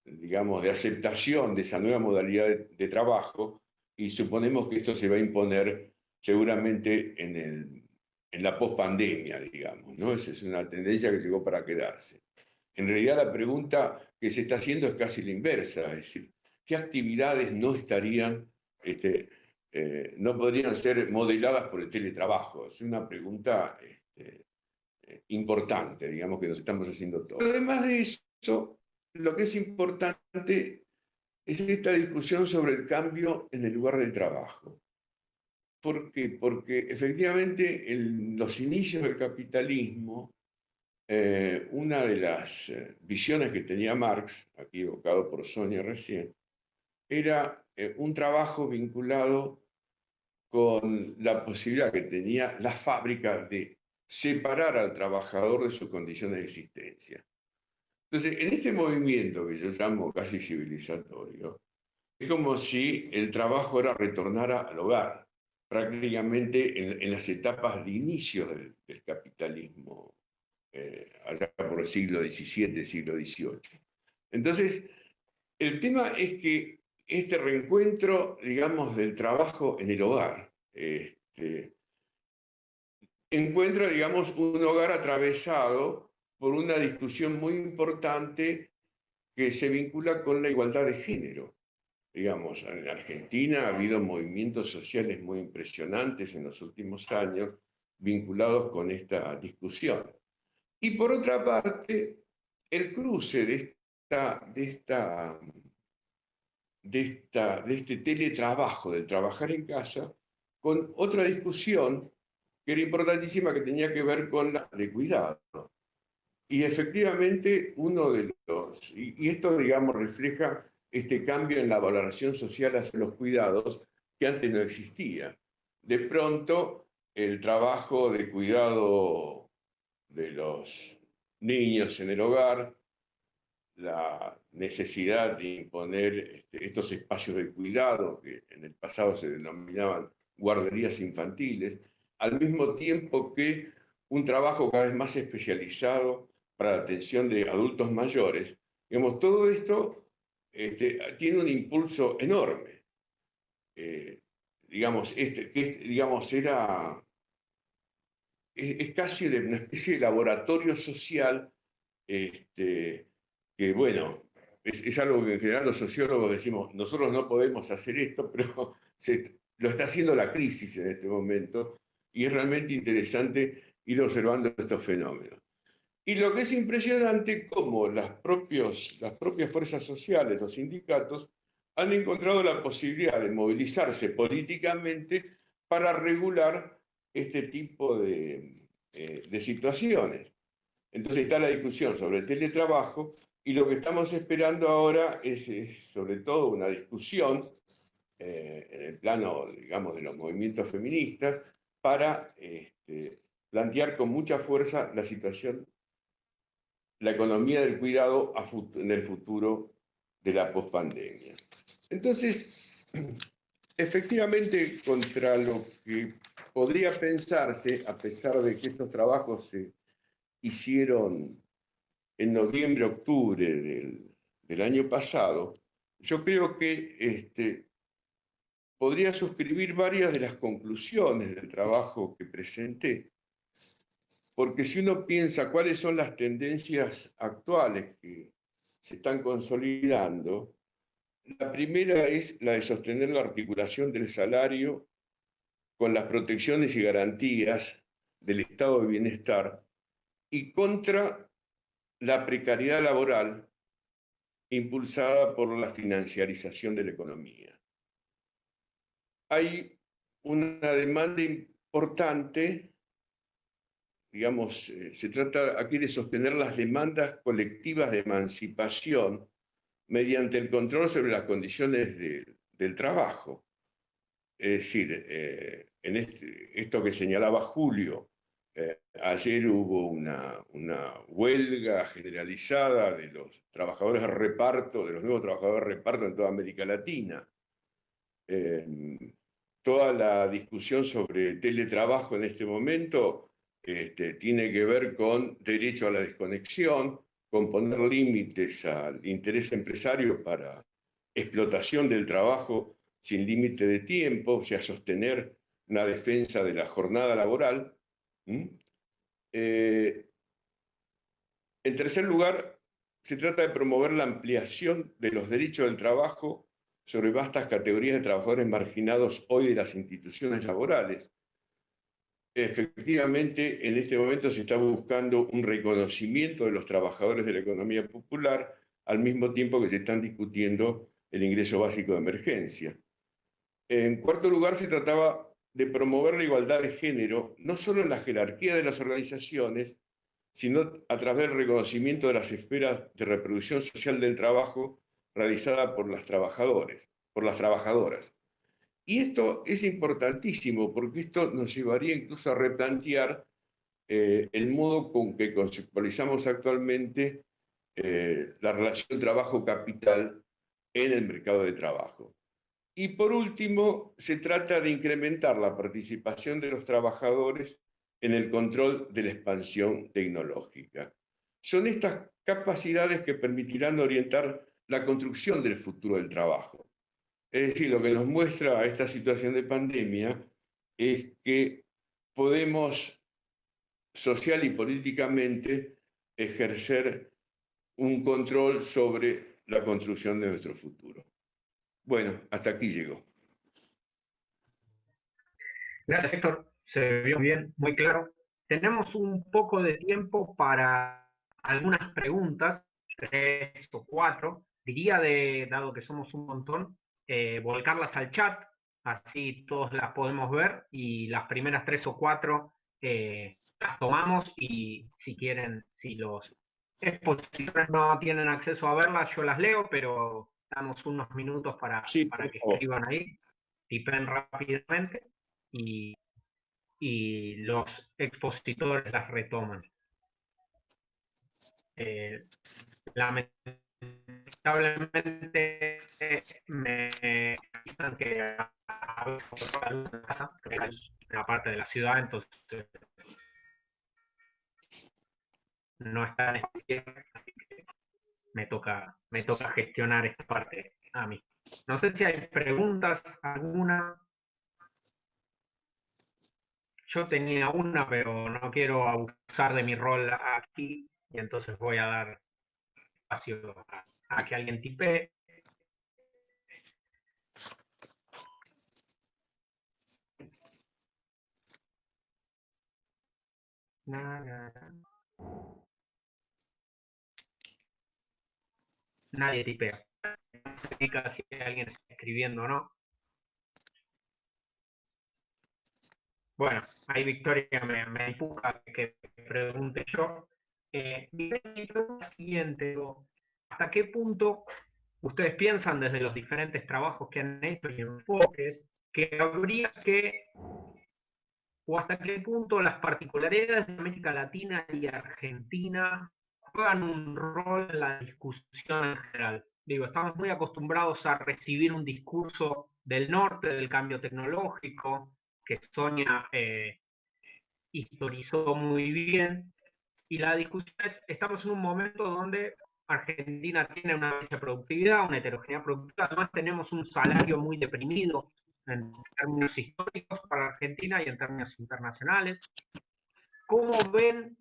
Speaker 5: digamos, de aceptación de esa nueva modalidad de trabajo, y suponemos que esto se va a imponer seguramente en la pospandemia, digamos, ¿no? Esa es una tendencia que llegó para quedarse. En realidad la pregunta que se está haciendo es casi la inversa, es decir, ¿qué actividades no estarían, no podrían ser modeladas por el teletrabajo? Es una pregunta importante, digamos, que nos estamos haciendo todos. Además de eso, lo que es importante es esta discusión sobre el cambio en el lugar de trabajo. ¿Por qué? Porque efectivamente en los inicios del capitalismo, una de las visiones que tenía Marx, aquí evocado por Sonia recién, era un trabajo vinculado con la posibilidad que tenía la fábrica de separar al trabajador de sus condiciones de existencia. Entonces, en este movimiento que yo llamo casi civilizatorio, es como si el trabajo ahora retornara al hogar, prácticamente en las etapas de inicio del capitalismo, allá por el siglo XVII, siglo XVIII. Entonces, el tema es que este reencuentro, digamos, del trabajo en el hogar, encuentra, digamos, un hogar atravesado por una discusión muy importante que se vincula con la igualdad de género. Digamos, en Argentina ha habido movimientos sociales muy impresionantes en los últimos años vinculados con esta discusión. Y por otra parte, el cruce de este teletrabajo, del trabajar en casa, con otra discusión que era importantísima, que tenía que ver con la de cuidado. Y efectivamente, y esto, digamos, refleja este cambio en la valoración social hacia los cuidados que antes no existía. De pronto, el trabajo de cuidado de los niños en el hogar, la necesidad de imponer estos espacios de cuidado que en el pasado se denominaban guarderías infantiles, al mismo tiempo que un trabajo cada vez más especializado para la atención de adultos mayores. Digamos, todo esto tiene un impulso enorme. Digamos, es casi una especie de laboratorio social, que bueno, es algo que en general los sociólogos decimos, nosotros no podemos hacer esto, pero lo está haciendo la crisis en este momento, y es realmente interesante ir observando estos fenómenos. Y lo que es impresionante, cómo las propias fuerzas sociales, los sindicatos, han encontrado la posibilidad de movilizarse políticamente para regular este tipo de situaciones. Entonces está la discusión sobre el teletrabajo, y lo que estamos esperando ahora es sobre todo una discusión en el plano, digamos, de los movimientos feministas para plantear con mucha fuerza la situación, la economía del cuidado en el futuro de la pospandemia. Entonces, efectivamente, contra lo que podría pensarse, a pesar de que estos trabajos se hicieron en noviembre, octubre del año pasado, yo creo que podría suscribir varias de las conclusiones del trabajo que presenté, porque si uno piensa cuáles son las tendencias actuales que se están consolidando, la primera es la de sostener la articulación del salario con las protecciones y garantías del estado de bienestar y contra la precariedad laboral impulsada por la financiarización de la economía. Hay una demanda importante, digamos, se trata aquí de sostener las demandas colectivas de emancipación mediante el control sobre las condiciones del trabajo. Es decir, en esto que señalaba Julio, ayer hubo una huelga generalizada de los trabajadores de reparto, de los nuevos trabajadores de reparto en toda América Latina. Toda la discusión sobre teletrabajo en este momento tiene que ver con derecho a la desconexión, con poner límites al interés empresario para explotación del trabajo sin límite de tiempo, o sea, sostener una defensa de la jornada laboral. En tercer lugar, se trata de promover la ampliación de los derechos del trabajo sobre vastas categorías de trabajadores marginados hoy de las instituciones laborales. Efectivamente, en este momento se está buscando un reconocimiento de los trabajadores de la economía popular, al mismo tiempo que se están discutiendo el ingreso básico de emergencia. En cuarto lugar, se trataba de promover la igualdad de género, no solo en la jerarquía de las organizaciones, sino a través del reconocimiento de las esferas de reproducción social del trabajo realizada por las trabajadoras. Y esto es importantísimo, porque esto nos llevaría incluso a replantear el modo con que conceptualizamos actualmente la relación trabajo-capital en el mercado de trabajo. Y por último, se trata de incrementar la participación de los trabajadores en el control de la expansión tecnológica. Son estas capacidades que permitirán orientar la construcción del futuro del trabajo. Es decir, lo que nos muestra esta situación de pandemia es que podemos social y políticamente ejercer un control sobre la construcción de nuestro futuro. Bueno, hasta aquí llegó.
Speaker 4: Gracias, Héctor. Se vio bien, muy claro. Tenemos un poco de tiempo para algunas preguntas. 3 o 4, diría, dado que somos un montón, volcarlas al chat, así todos las podemos ver, y las primeras 3 o 4 las tomamos, y si quieren, si los expositores no tienen acceso a verlas, yo las leo, pero damos unos minutos para que escriban ahí, tipen rápidamente, y los expositores las retoman. Lamentablemente me dicen que a veces en la parte de la ciudad, entonces no está en este cierre, así que me toca gestionar esta parte a mí. No sé si hay preguntas, alguna. Yo tenía una, pero no quiero abusar de mi rol aquí, y entonces voy a dar espacio a que alguien tipee. Nadie tipea. No se indica si alguien está escribiendo o no. Bueno, ahí Victoria me empuja que pregunte yo. Mi pregunta es la siguiente: ¿hasta qué punto ustedes piensan, desde los diferentes trabajos que han hecho y enfoques, que habría que, o hasta qué punto las particularidades de América Latina y Argentina juegan un rol en la discusión en general? Digo, estamos muy acostumbrados a recibir un discurso del norte, del cambio tecnológico, que Sonia historizó muy bien, y la discusión es, estamos en un momento donde Argentina tiene una baja productividad, una heterogeneidad productiva, además tenemos un salario muy deprimido en términos históricos para Argentina y en términos internacionales. ¿Cómo ven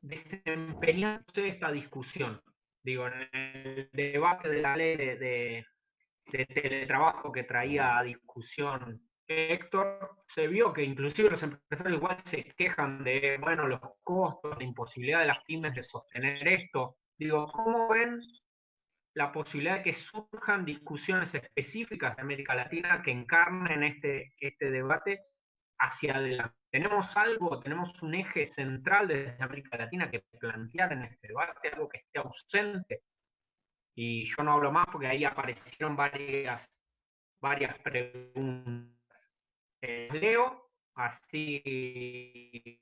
Speaker 4: desempeñándose esta discusión? Digo, en el debate de la ley de teletrabajo que traía a discusión Héctor, se vio que inclusive los empresarios igual se quejan de, bueno, los costos, la imposibilidad de las pymes de sostener esto. Digo, ¿cómo ven la posibilidad de que surjan discusiones específicas de América Latina que encarnen este debate hacia adelante? ¿Tenemos algo, tenemos un eje central desde América Latina que plantear en este debate, algo que esté ausente? Y yo no hablo más porque ahí aparecieron varias preguntas. Leo, así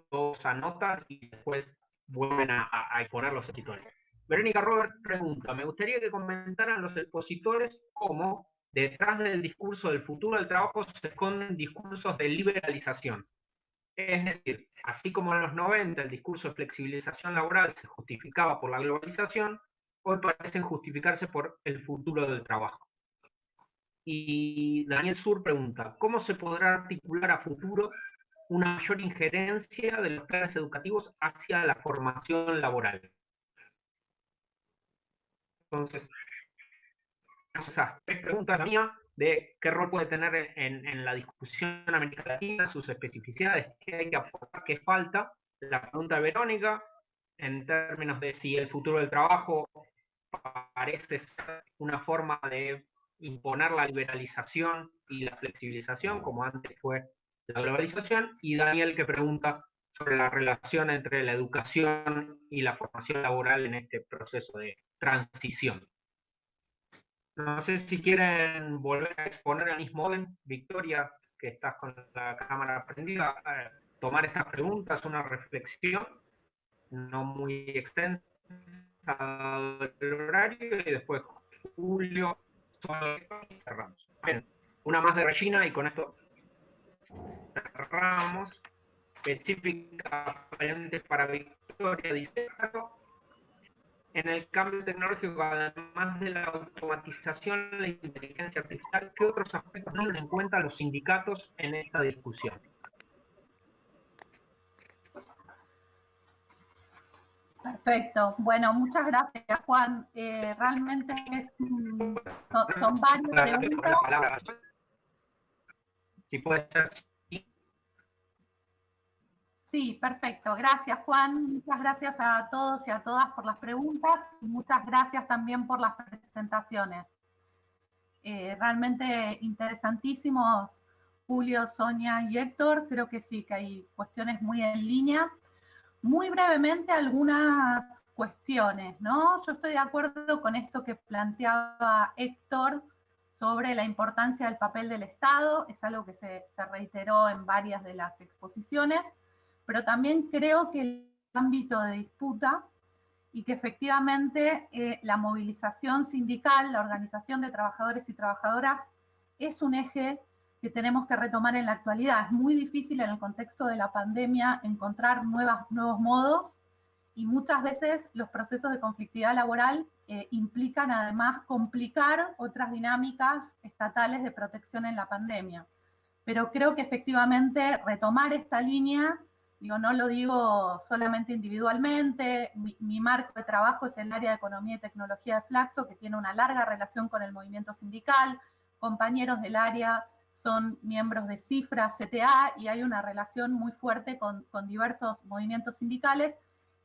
Speaker 4: todos anotan y después vuelven a exponer los escritores. Verónica Robert pregunta: me gustaría que comentaran los expositores cómo detrás del discurso del futuro del trabajo se esconden discursos de liberalización. Es decir, así como en los 90 el discurso de flexibilización laboral se justificaba por la globalización, hoy parecen justificarse por el futuro del trabajo. Y Daniel Sur pregunta: ¿cómo se podrá articular a futuro una mayor injerencia de los planes educativos hacia la formación laboral? Entonces, esas 3 preguntas, la mía, de qué rol puede tener en la discusión en América Latina, sus especificidades, qué hay que aportar, qué falta. La pregunta de Verónica, en términos de si el futuro del trabajo parece ser una forma de imponer la liberalización y la flexibilización, como antes fue la globalización, y Daniel, que pregunta sobre la relación entre la educación y la formación laboral en este proceso de transición. No sé si quieren volver a exponer el mismo orden, Victoria, que estás con la cámara prendida, tomar estas preguntas, una reflexión no muy extensa del horario, y después Julio, y cerramos. Bien, una más de Regina y con esto cerramos. Específicamente para Victoria, dice: en el cambio tecnológico, además de la automatización, la inteligencia artificial, ¿qué otros aspectos no tienen en cuenta los sindicatos en esta discusión?
Speaker 6: Perfecto. Bueno, muchas gracias, Juan. Realmente son varias preguntas.
Speaker 4: Si puede ser.
Speaker 6: Sí, perfecto. Gracias, Juan. Muchas gracias a todos y a todas por las preguntas y muchas gracias también por las presentaciones. Realmente interesantísimos, Julio, Sonia y Héctor. Creo que sí, que hay cuestiones muy en línea. Muy brevemente, algunas cuestiones, ¿no? Yo estoy de acuerdo con esto que planteaba Héctor sobre la importancia del papel del Estado. Es algo que se reiteró en varias de las exposiciones, pero también creo que el ámbito de disputa y que efectivamente la movilización sindical, la organización de trabajadores y trabajadoras es un eje que tenemos que retomar en la actualidad. Es muy difícil en el contexto de la pandemia encontrar nuevos modos y muchas veces los procesos de conflictividad laboral implican además complicar otras dinámicas estatales de protección en la pandemia. Pero creo que efectivamente retomar esta línea, no lo digo solamente individualmente, mi marco de trabajo es el área de Economía y Tecnología de Flaxo, que tiene una larga relación con el movimiento sindical, compañeros del área son miembros de CIFRA, CTA, y hay una relación muy fuerte con diversos movimientos sindicales,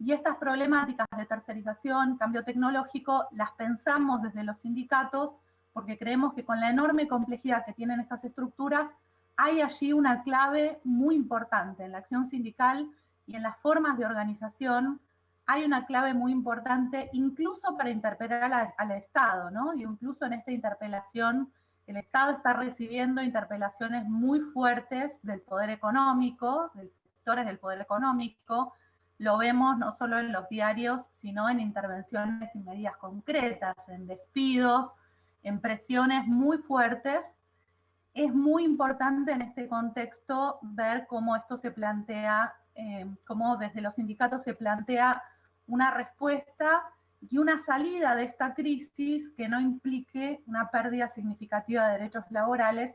Speaker 6: y estas problemáticas de tercerización, cambio tecnológico, las pensamos desde los sindicatos, porque creemos que con la enorme complejidad que tienen estas estructuras, hay allí una clave muy importante en la acción sindical y en las formas de organización. Hay una clave muy importante incluso para interpelar al Estado, ¿no? Y incluso en esta interpelación, el Estado está recibiendo interpelaciones muy fuertes del poder económico, de sectores del poder económico. Lo vemos no solo en los diarios, sino en intervenciones y medidas concretas, en despidos, en presiones muy fuertes. Es muy importante en este contexto ver cómo esto se plantea, cómo desde los sindicatos se plantea una respuesta y una salida de esta crisis que no implique una pérdida significativa de derechos laborales,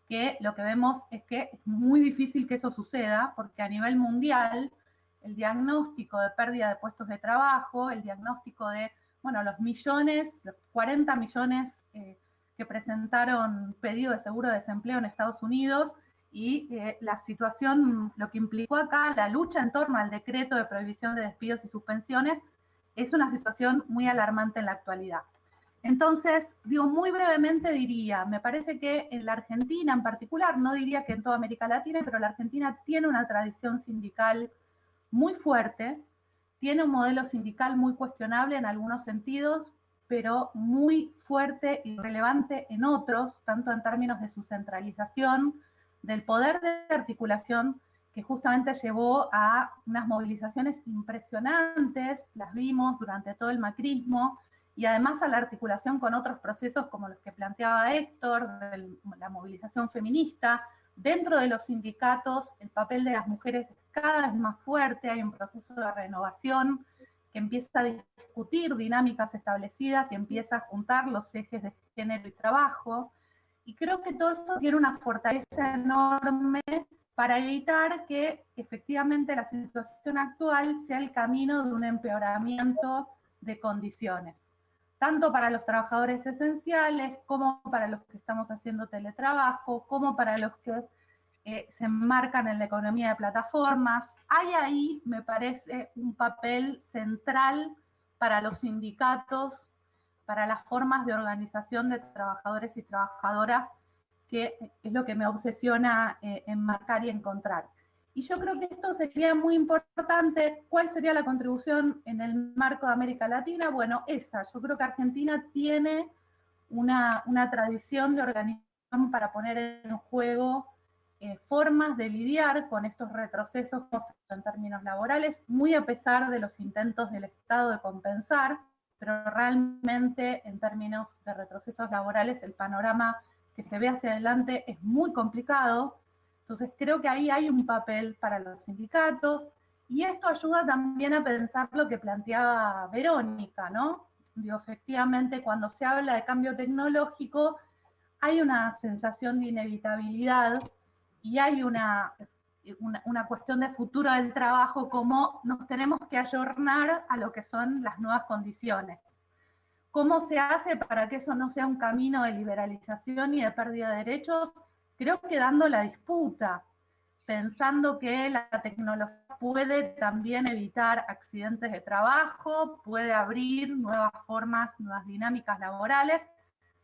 Speaker 6: que lo que vemos es que es muy difícil que eso suceda, porque a nivel mundial el diagnóstico de pérdida de puestos de trabajo, el diagnóstico de, bueno, los 40 millones que presentaron pedido de seguro de desempleo en Estados Unidos y la situación, lo que implicó acá, la lucha en torno al decreto de prohibición de despidos y suspensiones, es una situación muy alarmante en la actualidad. Entonces, muy brevemente diría, me parece que en la Argentina en particular, no diría que en toda América Latina, pero la Argentina tiene una tradición sindical muy fuerte, tiene un modelo sindical muy cuestionable en algunos sentidos, pero muy fuerte y relevante en otros, tanto en términos de su centralización, del poder de articulación, que justamente llevó a unas movilizaciones impresionantes, las vimos durante todo el macrismo, y además a la articulación con otros procesos como los que planteaba Héctor, de la movilización feminista. Dentro de los sindicatos, el papel de las mujeres es cada vez más fuerte, hay un proceso de renovación que empieza a discutir dinámicas establecidas y empieza a juntar los ejes de género y trabajo. Y creo que todo eso tiene una fortaleza enorme para evitar que efectivamente la situación actual sea el camino de un empeoramiento de condiciones, tanto para los trabajadores esenciales, como para los que estamos haciendo teletrabajo, como para los que se enmarcan en la economía de plataformas. Hay ahí, me parece, un papel central para los sindicatos, para las formas de organización de trabajadores y trabajadoras, que es lo que me obsesiona enmarcar y encontrar. Y yo creo que esto sería muy importante. ¿Cuál sería la contribución en el marco de América Latina? Bueno, esa. Yo creo que Argentina tiene una tradición de organización para poner en juego formas de lidiar con estos retrocesos en términos laborales, muy a pesar de los intentos del Estado de compensar, pero realmente en términos de retrocesos laborales el panorama que se ve hacia adelante es muy complicado. Entonces creo que ahí hay un papel para los sindicatos y esto ayuda también a pensar lo que planteaba Verónica, ¿no? Efectivamente, cuando se habla de cambio tecnológico hay una sensación de inevitabilidad y hay una cuestión de futuro del trabajo, como nos tenemos que ayornar a lo que son las nuevas condiciones. ¿Cómo se hace para que eso no sea un camino de liberalización y de pérdida de derechos? Creo que dando la disputa. pensando que la tecnología puede también evitar accidentes de trabajo, puede abrir nuevas formas, nuevas dinámicas laborales,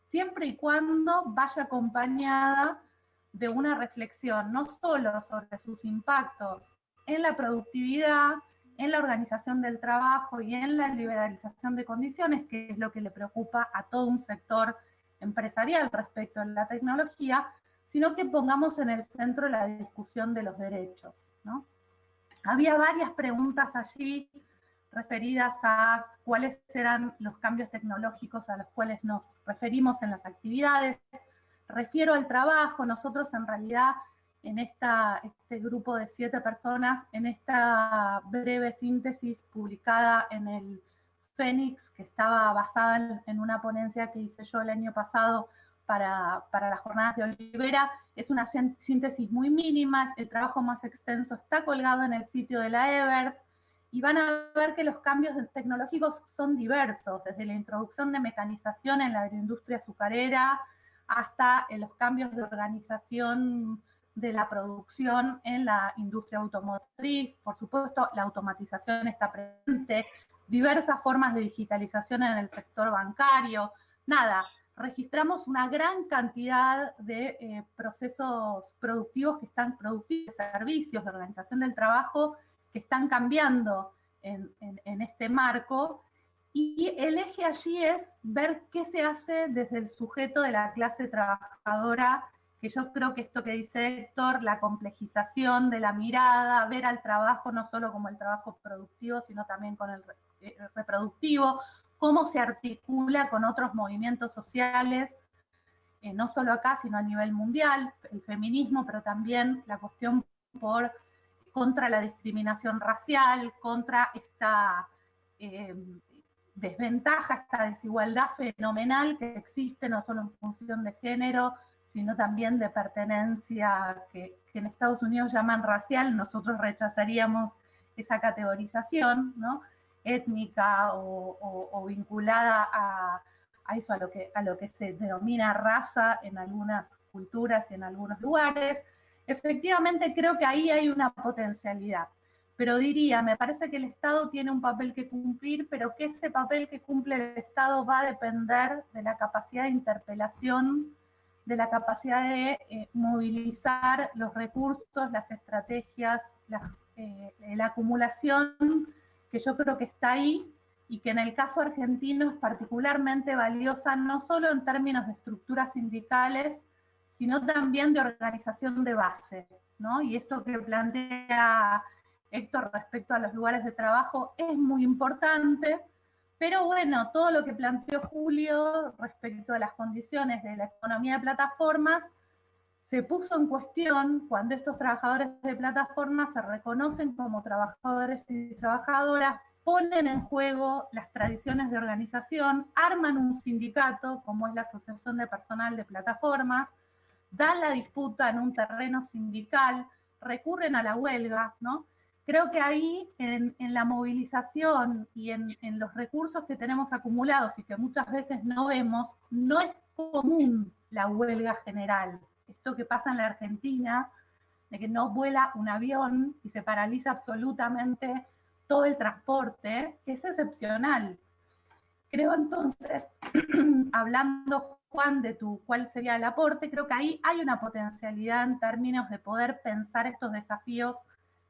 Speaker 6: siempre y cuando vaya acompañada de una reflexión no solo sobre sus impactos en la productividad, en la organización del trabajo y en la liberalización de condiciones, que es lo que le preocupa a todo un sector empresarial respecto a la tecnología, sino que pongamos en el centro la discusión de los derechos, ¿no? Había varias preguntas allí referidas a cuáles eran los cambios tecnológicos a los cuales nos referimos en las actividades. Refiero al trabajo. Nosotros en realidad en este grupo de 7 personas, en esta breve síntesis publicada en el Fénix, que estaba basada en una ponencia que hice yo el año pasado para las jornadas de Olivera, es una síntesis muy mínima. El trabajo más extenso está colgado en el sitio de la EBERT, y van a ver que los cambios tecnológicos son diversos, desde la introducción de mecanización en la agroindustria azucarera hasta los cambios de organización de la producción en la industria automotriz. Por supuesto, la automatización está presente, diversas formas de digitalización en el sector bancario. Nada, registramos una gran cantidad de procesos productivos que están productivos, servicios de organización del trabajo que están cambiando en este marco, y el eje allí es ver qué se hace desde el sujeto de la clase trabajadora, que yo creo que esto que dice Héctor, la complejización de la mirada, ver al trabajo no solo como el trabajo productivo, sino también con el reproductivo, cómo se articula con otros movimientos sociales, no solo acá, sino a nivel mundial, el feminismo, pero también la cuestión contra la discriminación racial, contra esta desventaja, esta desigualdad fenomenal que existe no solo en función de género, sino también de pertenencia, que en Estados Unidos llaman racial. Nosotros rechazaríamos esa categorización, ¿no? Étnica o vinculada a eso, a lo que se denomina raza en algunas culturas y en algunos lugares. Efectivamente, creo que ahí hay una potencialidad, pero diría, me parece que el Estado tiene un papel que cumplir, pero que ese papel que cumple el Estado va a depender de la capacidad de interpelación, de la capacidad de movilizar los recursos, las estrategias, la acumulación, que yo creo que está ahí, y que en el caso argentino es particularmente valiosa, no solo en términos de estructuras sindicales, sino también de organización de base, ¿no? Y esto que plantea Héctor respecto a los lugares de trabajo es muy importante, pero bueno, todo lo que planteó Julio respecto a las condiciones de la economía de plataformas se puso en cuestión cuando estos trabajadores de plataformas se reconocen como trabajadores y trabajadoras, ponen en juego las tradiciones de organización, arman un sindicato, como es la Asociación de Personal de Plataformas, dan la disputa en un terreno sindical, recurren a la huelga, ¿no? Creo que ahí, en la movilización y en los recursos que tenemos acumulados y que muchas veces no vemos, no es común la huelga general. Esto que pasa en la Argentina, de que no vuela un avión y se paraliza absolutamente todo el transporte, es excepcional. Creo entonces, hablando, Juan, de cuál sería el aporte, creo que ahí hay una potencialidad en términos de poder pensar estos desafíos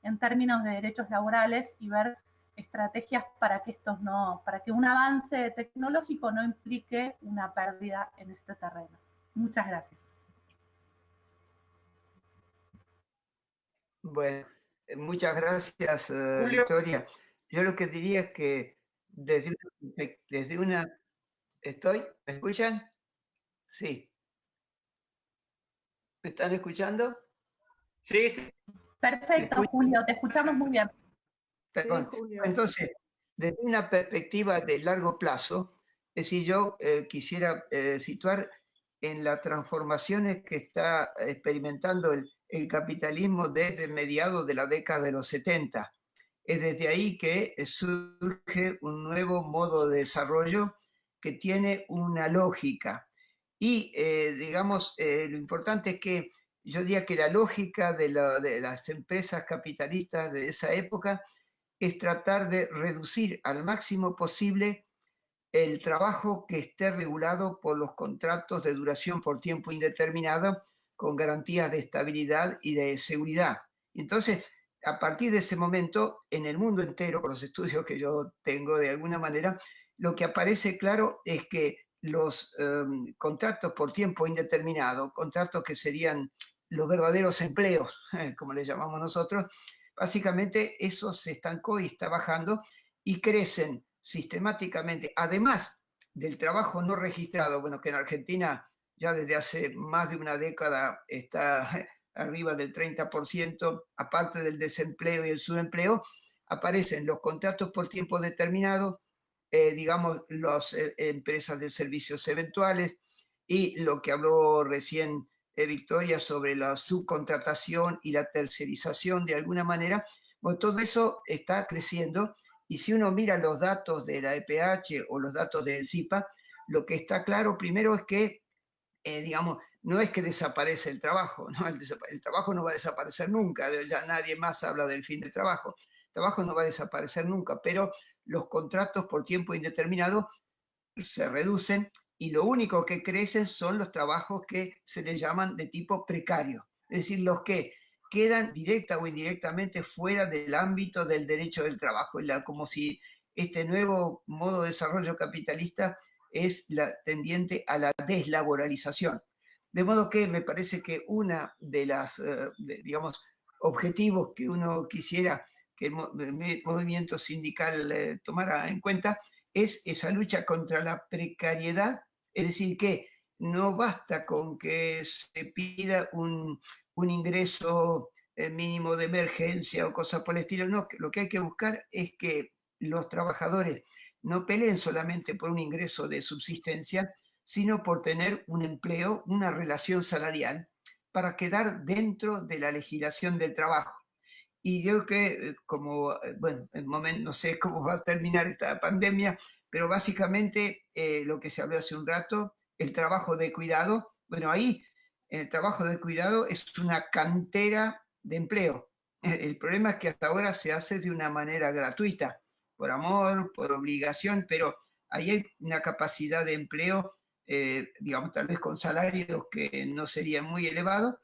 Speaker 6: en términos de derechos laborales y ver estrategias para que un avance tecnológico no implique una pérdida en este terreno. Muchas gracias.
Speaker 7: Bueno, muchas gracias, Victoria. Yo lo que diría es que desde una... ¿Me escuchan? Sí. ¿Me están escuchando?
Speaker 4: Sí, sí.
Speaker 6: Perfecto, Julio, te escuchamos muy bien.
Speaker 7: Sí, entonces, desde una perspectiva de largo plazo, es decir, yo quisiera situar en las transformaciones que está experimentando el capitalismo desde mediados de la década de los 70. Es desde ahí que surge un nuevo modo de desarrollo que tiene una lógica. Y, digamos, lo importante es que yo diría que la lógica de las empresas capitalistas de esa época es tratar de reducir al máximo posible el trabajo que esté regulado por los contratos de duración por tiempo indeterminado con garantías de estabilidad y de seguridad. Entonces, a partir de ese momento, en el mundo entero, por los estudios que yo tengo de alguna manera, lo que aparece claro es que los contratos por tiempo indeterminado, contratos que serían los verdaderos empleos, como le llamamos nosotros, básicamente eso se estancó y está bajando y crecen sistemáticamente, además del trabajo no registrado, bueno, que en Argentina ya desde hace más de una década está arriba del 30%, aparte del desempleo y el subempleo, aparecen los contratos por tiempo determinado, digamos, las empresas de servicios eventuales y lo que habló recién Victoria sobre la subcontratación y la tercerización de alguna manera. Bueno, todo eso está creciendo y si uno mira los datos de la EPH o los datos de CIPA, lo que está claro primero es que, digamos, no es que desaparece el trabajo, ¿no? El trabajo no va a desaparecer nunca, ya nadie más habla del fin del trabajo. El trabajo no va a desaparecer nunca, pero los contratos por tiempo indeterminado se reducen y lo único que crecen son los trabajos que se les llaman de tipo precario, es decir, los que quedan directa o indirectamente fuera del ámbito del derecho del trabajo, como si este nuevo modo de desarrollo capitalista es tendiente a la deslaboralización. De modo que me parece que una de las, digamos, objetivos que uno quisiera que el movimiento sindical tomara en cuenta es esa lucha contra la precariedad, es decir, que no basta con que se pida un ingreso mínimo de emergencia o cosas por el estilo, no, lo que hay que buscar es que los trabajadores no peleen solamente por un ingreso de subsistencia, sino por tener un empleo, una relación salarial, para quedar dentro de la legislación del trabajo. Y yo que, como, bueno, el momento, no sé cómo va a terminar esta pandemia, pero básicamente lo que se habló hace un rato, el trabajo de cuidado, bueno, ahí el trabajo de cuidado es una cantera de empleo. El problema es que hasta ahora se hace de una manera gratuita, por amor, por obligación, pero ahí hay una capacidad de empleo, digamos, tal vez con salarios que no serían muy elevados,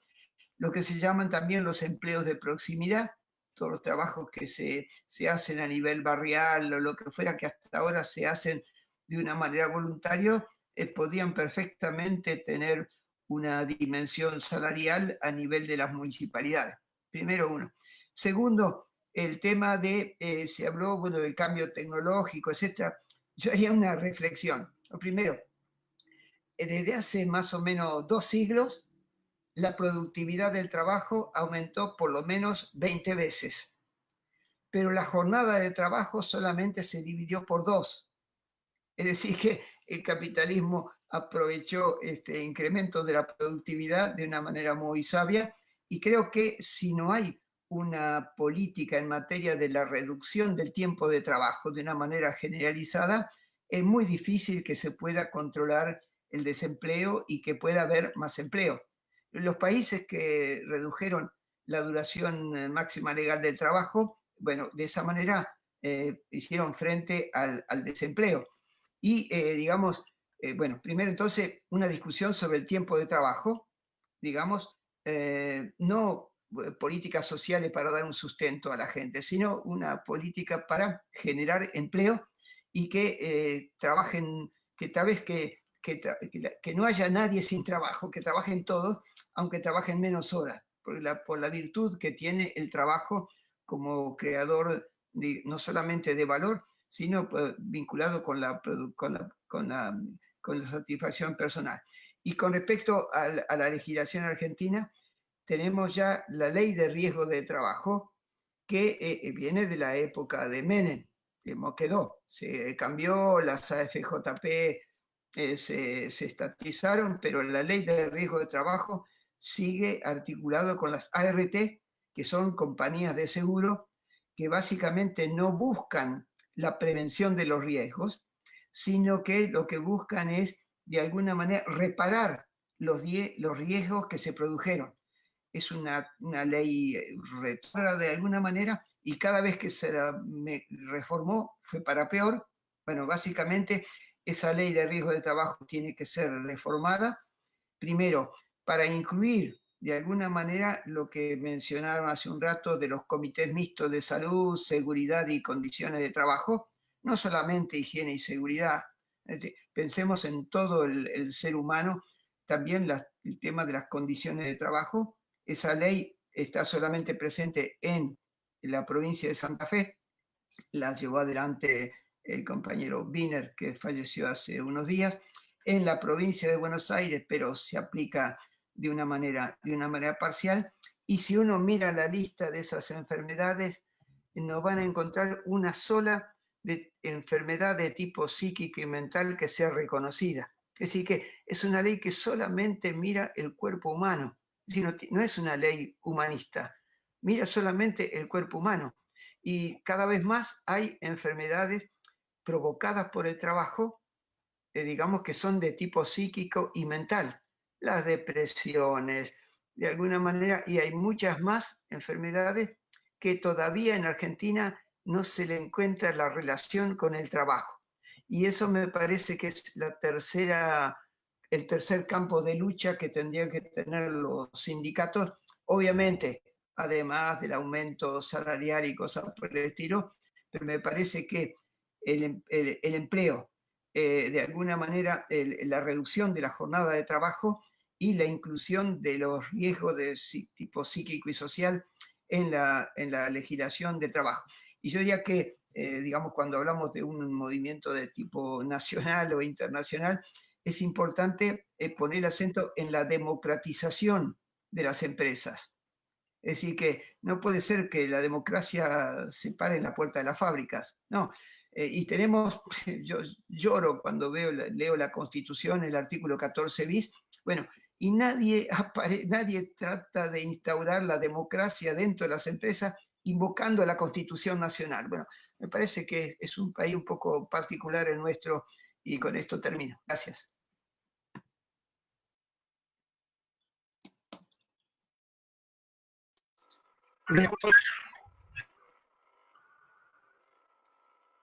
Speaker 7: lo que se llaman también los empleos de proximidad, todos los trabajos que se hacen a nivel barrial o lo que fuera, que hasta ahora se hacen de una manera voluntaria, podían perfectamente tener una dimensión salarial a nivel de las municipalidades. Primero uno. Segundo, el tema de, se habló, bueno, del cambio tecnológico, etc. Yo haría una reflexión. Lo primero, desde hace más o menos 2 siglos, la productividad del trabajo aumentó por lo menos 20 veces, pero la jornada de trabajo solamente se dividió por 2. Es decir, que el capitalismo aprovechó este incremento de la productividad de una manera muy sabia y creo que si no hay una política en materia de la reducción del tiempo de trabajo de una manera generalizada, es muy difícil que se pueda controlar el desempleo y que pueda haber más empleo. Los países que redujeron la duración máxima legal del trabajo, bueno, de esa manera hicieron frente al desempleo. Y, digamos, bueno, primero entonces una discusión sobre el tiempo de trabajo, digamos, no políticas sociales para dar un sustento a la gente, sino una política para generar empleo y que trabajen, que tal vez que no haya nadie sin trabajo, que trabajen todos, aunque trabajen menos horas, por la virtud que tiene el trabajo como creador no solamente de valor, sino vinculado con la satisfacción personal. Y con respecto a la legislación argentina, tenemos ya la ley de riesgo de trabajo que viene de la época de Menem, quedó, se cambió, las AFJP se estatizaron, pero la ley de riesgo de trabajo sigue articulado con las ART, que son compañías de seguro que básicamente no buscan la prevención de los riesgos, sino que lo que buscan es, de alguna manera, reparar los riesgos que se produjeron. es una ley retrógrada de alguna manera, y cada vez que se la reformó fue para peor. Bueno, básicamente esa ley de riesgo de trabajo tiene que ser reformada, primero, para incluir de alguna manera lo que mencionaron hace un rato de los comités mixtos de salud, seguridad y condiciones de trabajo, no solamente higiene y seguridad. Pensemos en todo el ser humano, también el tema de las condiciones de trabajo. Esa ley está solamente presente en la provincia de Santa Fe, la llevó adelante el compañero Wiener, que falleció hace unos días, en la provincia de Buenos Aires, pero se aplica de una manera parcial. Y si uno mira la lista de esas enfermedades, no van a encontrar una sola enfermedad de tipo psíquico y mental que sea reconocida. Es decir, que es una ley que solamente mira el cuerpo humano. Es decir, no es una ley humanista, mira solamente el cuerpo humano. Y cada vez más hay enfermedades provocadas por el trabajo, digamos que son de tipo psíquico y mental. Las depresiones, de alguna manera, y hay muchas más enfermedades que todavía en Argentina no se le encuentra la relación con el trabajo. Y eso me parece que es el tercer campo de lucha que tendrían que tener los sindicatos, obviamente, además del aumento salarial y cosas por el estilo, pero me parece que el empleo, de alguna manera, la reducción de la jornada de trabajo y la inclusión de los riesgos de tipo psíquico y social en la legislación de trabajo. Y yo diría que, digamos, cuando hablamos de un movimiento de tipo nacional o internacional, es importante poner acento en la democratización de las empresas. Es decir, que no puede ser que la democracia se pare en la puerta de las fábricas. No. Y tenemos, yo lloro cuando leo la Constitución, el artículo 14 bis, bueno, y nadie trata de instaurar la democracia dentro de las empresas invocando a la Constitución Nacional. Bueno, me parece que es un país un poco particular el nuestro, y con esto termino. Gracias.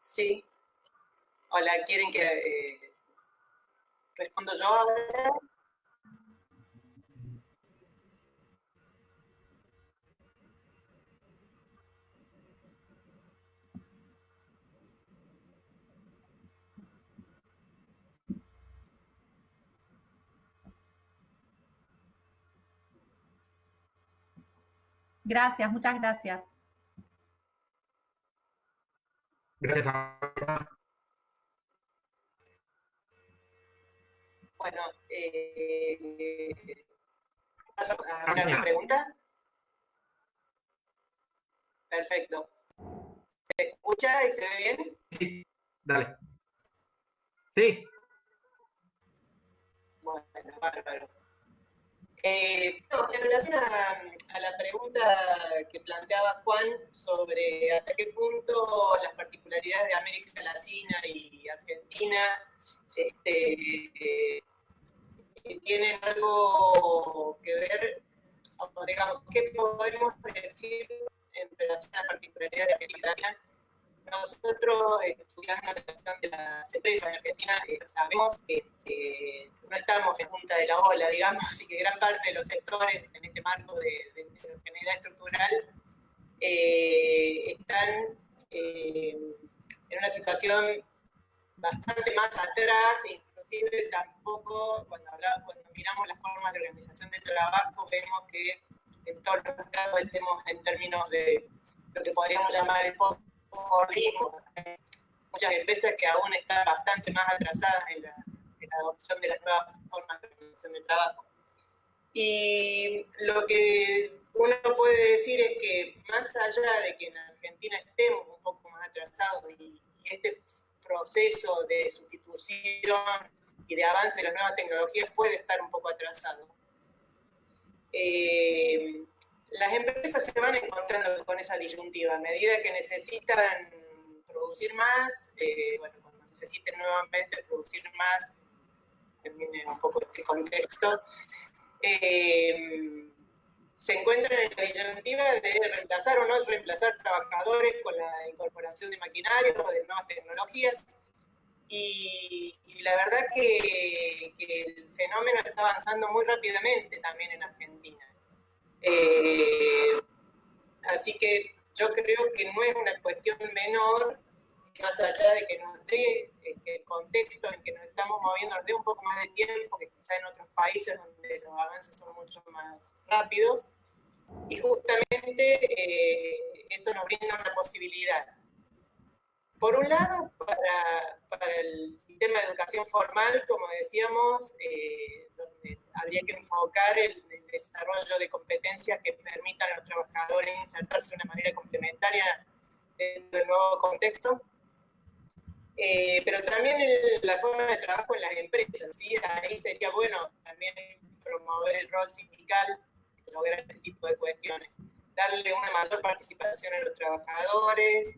Speaker 3: Sí. Hola, ¿quieren que respondo yo ahora?
Speaker 6: Gracias, muchas gracias.
Speaker 4: Gracias.
Speaker 3: Bueno, ¿paso a una pregunta? Perfecto. ¿Se escucha y se ve bien?
Speaker 4: Sí, dale. Sí.
Speaker 3: Bueno, bárbaro. En relación a la pregunta que planteaba Juan sobre hasta qué punto las particularidades de América Latina y Argentina tienen algo que ver, o digamos, ¿qué podemos decir en relación a las particularidades de América Latina? Nosotros, estudiando la relación de las empresas en Argentina, sabemos que no estamos en punta de la ola, digamos, y que gran parte de los sectores en este marco de heterogeneidad estructural están en una situación bastante más atrás, inclusive tampoco, cuando miramos las formas de organización del trabajo, vemos que en todos los casos estemos en términos de lo que podríamos llamar el post-Fordismo. Muchas empresas que aún están bastante más atrasadas en la adopción de las nuevas formas de organización del trabajo. Y lo que uno puede decir es que más allá de que en Argentina estemos un poco más atrasados y este proceso de sustitución y de avance de las nuevas tecnologías puede estar un poco atrasado, las empresas se van encontrando con esa disyuntiva. A medida que necesitan producir más, cuando necesiten nuevamente producir más, termine un poco este contexto, se encuentran en la disyuntiva de reemplazar o no reemplazar trabajadores con la incorporación de maquinaria o de nuevas tecnologías. Y la verdad que el fenómeno está avanzando muy rápidamente también en Argentina. Así que yo creo que no es una cuestión menor, más allá de que nos dé el contexto en que nos estamos moviendo, nos dé un poco más de tiempo que quizá en otros países donde los avances son mucho más rápidos. Y justamente esto nos brinda una posibilidad. Por un lado, para el sistema de educación formal, como decíamos, donde habría que enfocar el desarrollo de competencias que permitan a los trabajadores insertarse de una manera complementaria dentro del nuevo contexto. Pero también la forma de trabajo en las empresas, ¿sí? Ahí sería bueno también promover el rol sindical, lograr este tipo de cuestiones, darle una mayor participación a los trabajadores,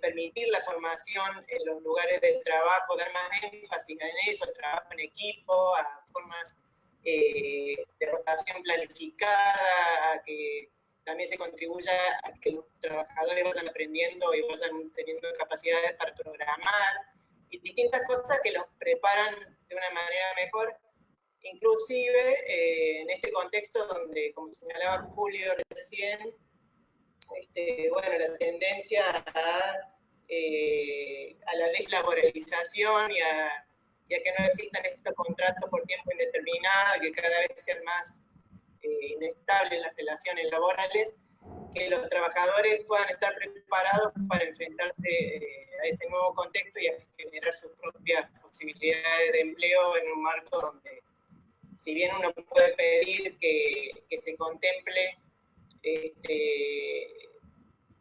Speaker 3: permitir la formación en los lugares de trabajo, dar más énfasis en eso, el trabajo en equipo, a formas de rotación planificada, a que también se contribuya a que los trabajadores vayan aprendiendo y vayan teniendo capacidades para programar, y distintas cosas que los preparan de una manera mejor, inclusive en este contexto donde, como señalaba Julio recién, bueno, la tendencia a la deslaboralización y a que no existan estos contratos por tiempo indeterminado, que cada vez sean más inestables las relaciones laborales, que los trabajadores puedan estar preparados para enfrentarse a ese nuevo contexto y a generar sus propias posibilidades de empleo en un marco donde, si bien uno puede pedir que se contemple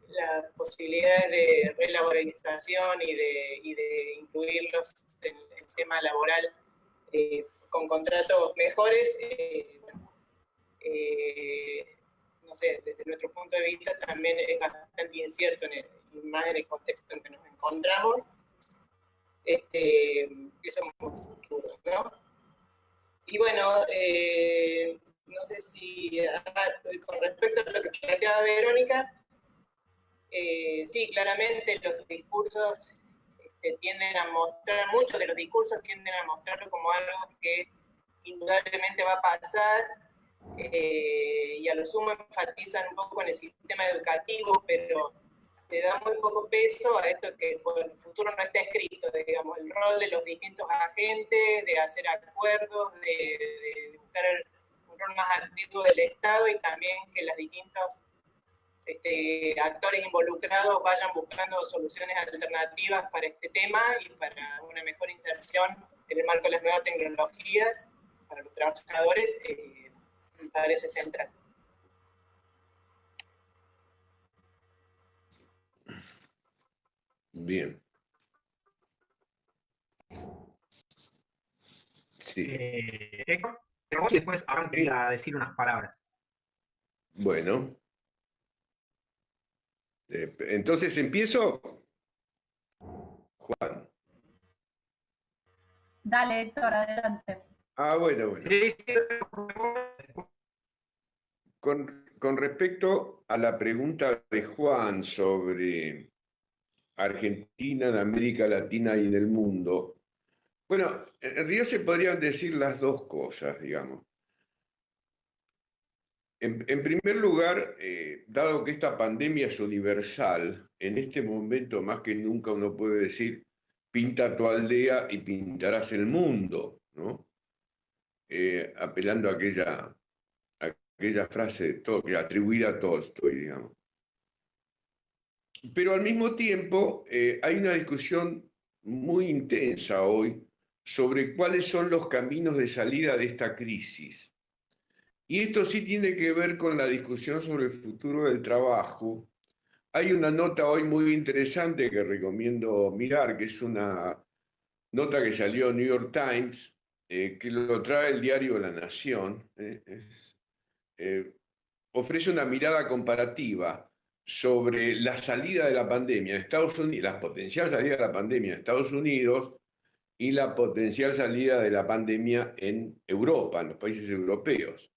Speaker 3: las posibilidades de relaboralización y de incluirlos en el tema laboral con contratos mejores, no sé, desde nuestro punto de vista también es bastante incierto, más en el contexto en que nos encontramos. Eso es muy futuro, ¿no? Y bueno, no sé si con respecto a lo que planteaba Verónica, sí, claramente los discursos tienden a mostrar, muchos de los discursos tienden a mostrarlo como algo que indudablemente va a pasar, y a lo sumo enfatizan un poco en el sistema educativo, pero le da muy poco peso a esto que por el futuro no está escrito, digamos, el rol de los distintos agentes, de hacer acuerdos, de buscar un rol más activo del Estado, y también que los distintos actores involucrados vayan buscando soluciones alternativas para este tema y para una mejor inserción en el marco de las nuevas tecnologías para los trabajadores, me parece central.
Speaker 5: Bien. Sí.
Speaker 4: Héctor, pero vos y después Abraham quería decir unas palabras.
Speaker 5: Bueno. Entonces empiezo. Juan.
Speaker 6: Dale, Héctor, adelante.
Speaker 5: Bueno.
Speaker 4: Sí.
Speaker 5: Con respecto a la pregunta de Juan sobre Argentina, de América Latina y del mundo, bueno, en realidad se podrían decir las dos cosas, digamos. En primer lugar, dado que esta pandemia es universal, en este momento más que nunca uno puede decir, pinta tu aldea y pintarás el mundo, ¿no? Apelando a aquella frase que atribuida a Tolstoy, digamos. Pero al mismo tiempo hay una discusión muy intensa hoy sobre cuáles son los caminos de salida de esta crisis. Y esto sí tiene que ver con la discusión sobre el futuro del trabajo. Hay una nota hoy muy interesante que recomiendo mirar, que es una nota que salió en New York Times, que lo trae el diario La Nación. Ofrece una mirada comparativa sobre la salida de la pandemia en Estados Unidos, la potencial salida de la pandemia en Estados Unidos y la potencial salida de la pandemia en Europa, en los países europeos.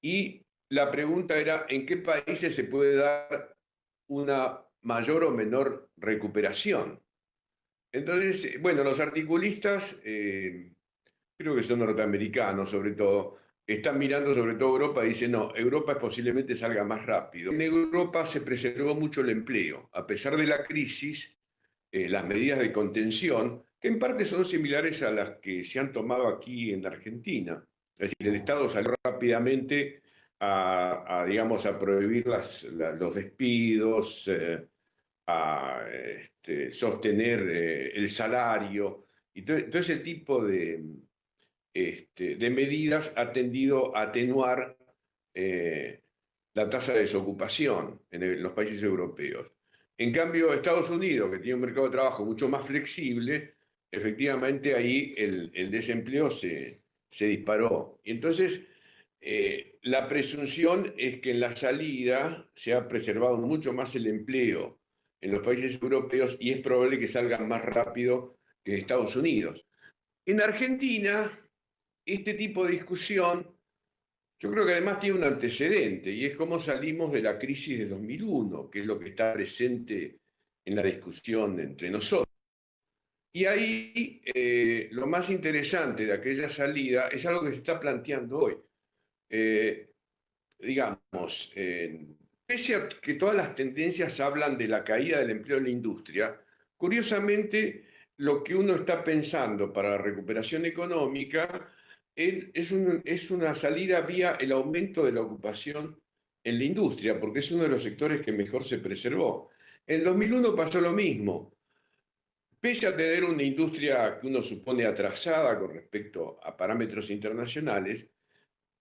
Speaker 5: Y la pregunta era en qué países se puede dar una mayor o menor recuperación. Entonces, bueno, los articulistas, creo que son norteamericanos sobre todo, están mirando sobre todo Europa y dicen, no, Europa posiblemente salga más rápido. En Europa se preservó mucho el empleo, a pesar de la crisis, las medidas de contención, que en parte son similares a las que se han tomado aquí en Argentina. Es decir, el Estado salió rápidamente digamos, a prohibir los despidos, a sostener el salario, y todo ese tipo de medidas ha tendido a atenuar la tasa de desocupación en los países europeos. En cambio, Estados Unidos, que tiene un mercado de trabajo mucho más flexible, efectivamente ahí el desempleo se disparó. Y entonces, la presunción es que en la salida se ha preservado mucho más el empleo en los países europeos y es probable que salgan más rápido que en Estados Unidos. En Argentina, este tipo de discusión, yo creo que además tiene un antecedente, y es cómo salimos de la crisis de 2001, que es lo que está presente en la discusión entre nosotros. Y ahí lo más interesante de aquella salida es algo que se está planteando hoy. Digamos, pese a que todas las tendencias hablan de la caída del empleo en la industria, curiosamente lo que uno está pensando para la recuperación económica es una salida vía el aumento de la ocupación en la industria, porque es uno de los sectores que mejor se preservó. En 2001 pasó lo mismo. Pese a tener una industria que uno supone atrasada con respecto a parámetros internacionales,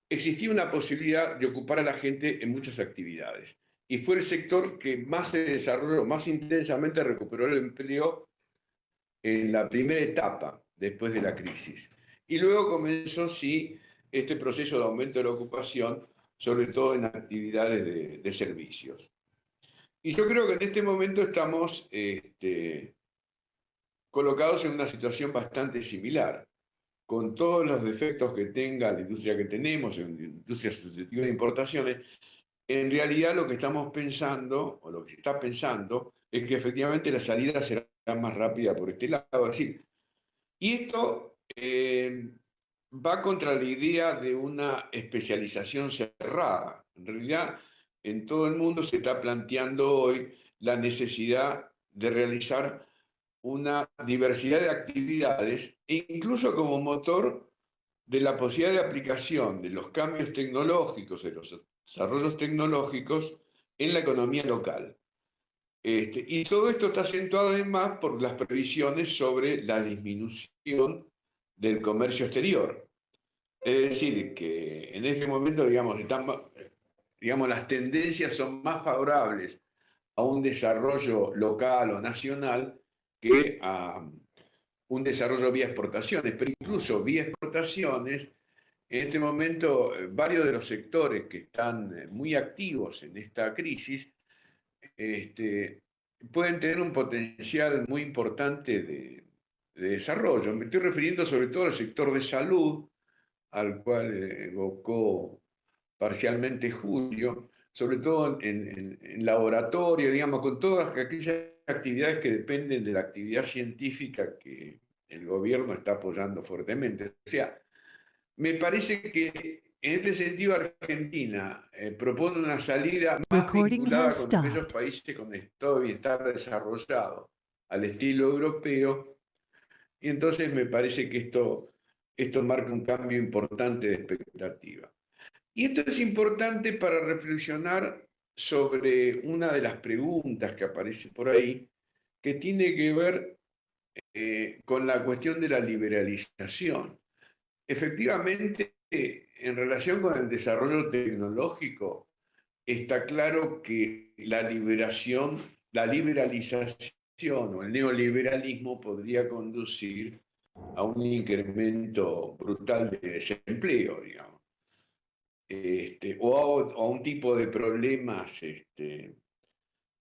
Speaker 5: existía una posibilidad de ocupar a la gente en muchas actividades. Y fue el sector que más se desarrolló, más intensamente recuperó el empleo en la primera etapa después de la crisis. Y luego comenzó, sí, este proceso de aumento de la ocupación, sobre todo en actividades de servicios. Y yo creo que en este momento estamos colocados en una situación bastante similar, con todos los defectos que tenga la industria que tenemos, en industria susceptible de importaciones. En realidad lo que estamos pensando, o lo que se está pensando, es que efectivamente la salida será más rápida por este lado. Es decir, y esto va contra la idea de una especialización cerrada. En realidad, en todo el mundo se está planteando hoy la necesidad de realizar una diversidad de actividades, e incluso como motor de la posibilidad de aplicación de los cambios tecnológicos, de los desarrollos tecnológicos en la economía local. Y todo esto está acentuado además por las previsiones sobre la disminución del comercio exterior. Es decir, que en este momento, digamos, las tendencias son más favorables a un desarrollo local o nacional que a un desarrollo vía exportaciones, pero incluso vía exportaciones, en este momento varios de los sectores que están muy activos en esta crisis pueden tener un potencial muy importante de desarrollo. Me estoy refiriendo sobre todo al sector de salud, al cual evocó parcialmente Julio, sobre todo en laboratorio, digamos, con todas aquellas actividades que dependen de la actividad científica que el gobierno está apoyando fuertemente. O sea, me parece que en este sentido Argentina propone una salida más vinculada con aquellos países con estado de bienestar desarrollado, al estilo europeo, y entonces me parece que esto marca un cambio importante de expectativa. Y esto es importante para reflexionar sobre una de las preguntas que aparece por ahí, que tiene que ver con la cuestión de la liberalización. Efectivamente, en relación con el desarrollo tecnológico, está claro que la liberalización o el neoliberalismo podría conducir a un incremento brutal de desempleo, digamos. O a un tipo de problemas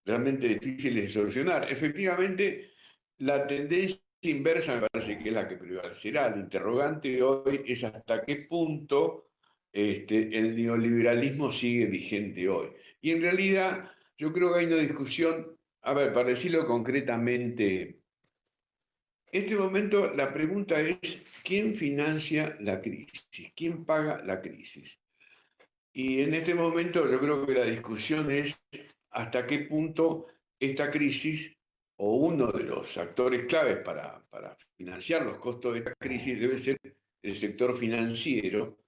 Speaker 5: realmente difíciles de solucionar. Efectivamente, la tendencia inversa me parece que es la que prevalecerá. El interrogante hoy es hasta qué punto el neoliberalismo sigue vigente hoy. Y en realidad yo creo que hay una discusión, a ver, para decirlo concretamente, en este momento la pregunta es, ¿quién financia la crisis? ¿Quién paga la crisis? Y en este momento yo creo que la discusión es hasta qué punto esta crisis o uno de los actores claves para financiar los costos de esta crisis debe ser el sector financiero,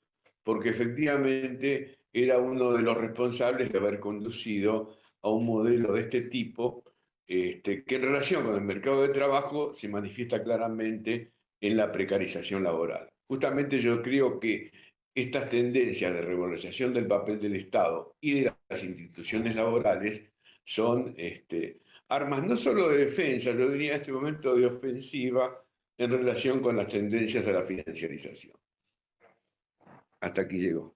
Speaker 5: porque efectivamente era uno de los responsables de haber conducido a un modelo de este tipo, que en relación con el mercado de trabajo se manifiesta claramente en la precarización laboral. Justamente yo creo que estas tendencias de revalorización del papel del Estado y de las instituciones laborales son armas no solo de defensa, yo diría en este momento de ofensiva en relación con las tendencias a la financiarización. Hasta aquí llegó.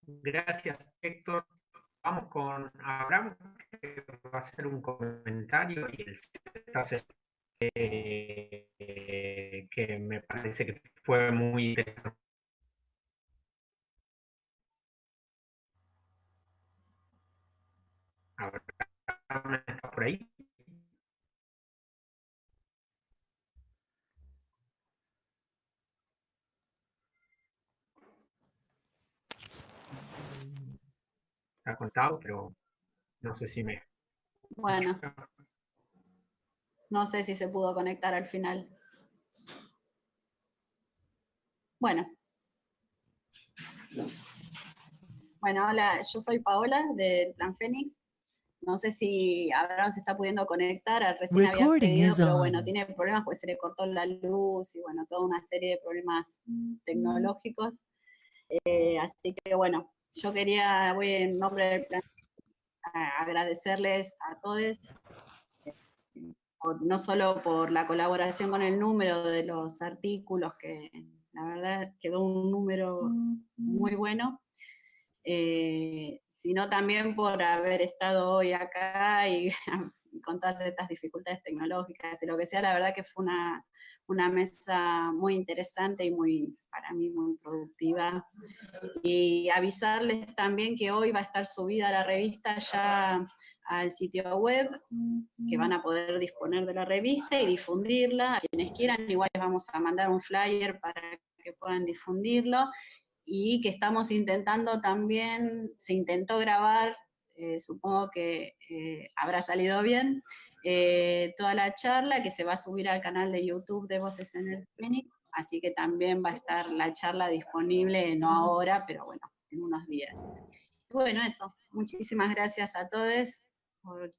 Speaker 4: Gracias, Héctor. Vamos con Abraham, que va a hacer un comentario y el que me parece que fue muy interesante. Abraham, ¿está por ahí? Está contado, pero no sé si me...
Speaker 8: Bueno, no sé si se pudo conectar al final. Bueno. Bueno, hola, yo soy Paola del Plan Fénix. No sé si Abraham se está pudiendo conectar, recién había pedido, pero bueno, tiene problemas porque se le cortó la luz y bueno, toda una serie de problemas tecnológicos. Así que bueno, yo quería, voy en nombre del Plan, a agradecerles a todos, no solo por la colaboración con el número de los artículos, que la verdad quedó un número muy bueno, sino también por haber estado hoy acá y con todas estas dificultades tecnológicas y lo que sea. La verdad que fue una mesa muy interesante y para mí muy productiva. Y avisarles también que hoy va a estar subida la revista ya al sitio web, que van a poder disponer de la revista y difundirla. A quienes quieran, igual les vamos a mandar un flyer para que puedan difundirlo, y que estamos intentando también, se intentó grabar, supongo que habrá salido bien, toda la charla que se va a subir al canal de YouTube de Voces en el Fénix, así que también va a estar la charla disponible, no ahora, pero bueno, en unos días. Bueno, eso, muchísimas gracias a todos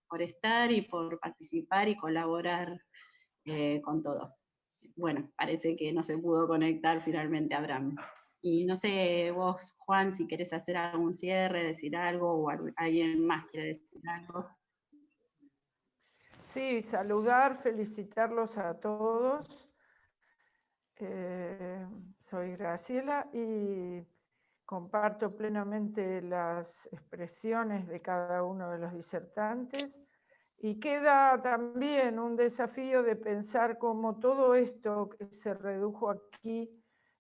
Speaker 8: por estar y por participar y colaborar con todo. Bueno, parece que no se pudo conectar finalmente Abraham. Y no sé, vos, Juan, si querés hacer algún cierre, decir algo, o alguien más quiere decir algo.
Speaker 9: Sí, saludar, felicitarlos a todos. Soy Graciela y comparto plenamente las expresiones de cada uno de los disertantes. Y queda también un desafío de pensar cómo todo esto que se redujo aquí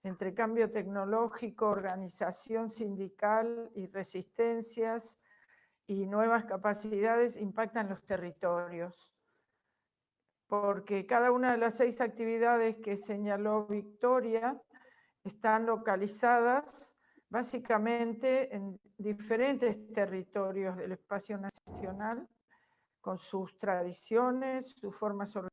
Speaker 9: entre cambio tecnológico, organización sindical y resistencias y nuevas capacidades impactan los territorios. Porque cada una de las 6 actividades que señaló Victoria están localizadas básicamente en diferentes territorios del espacio nacional, con sus tradiciones, sus formas organizativas,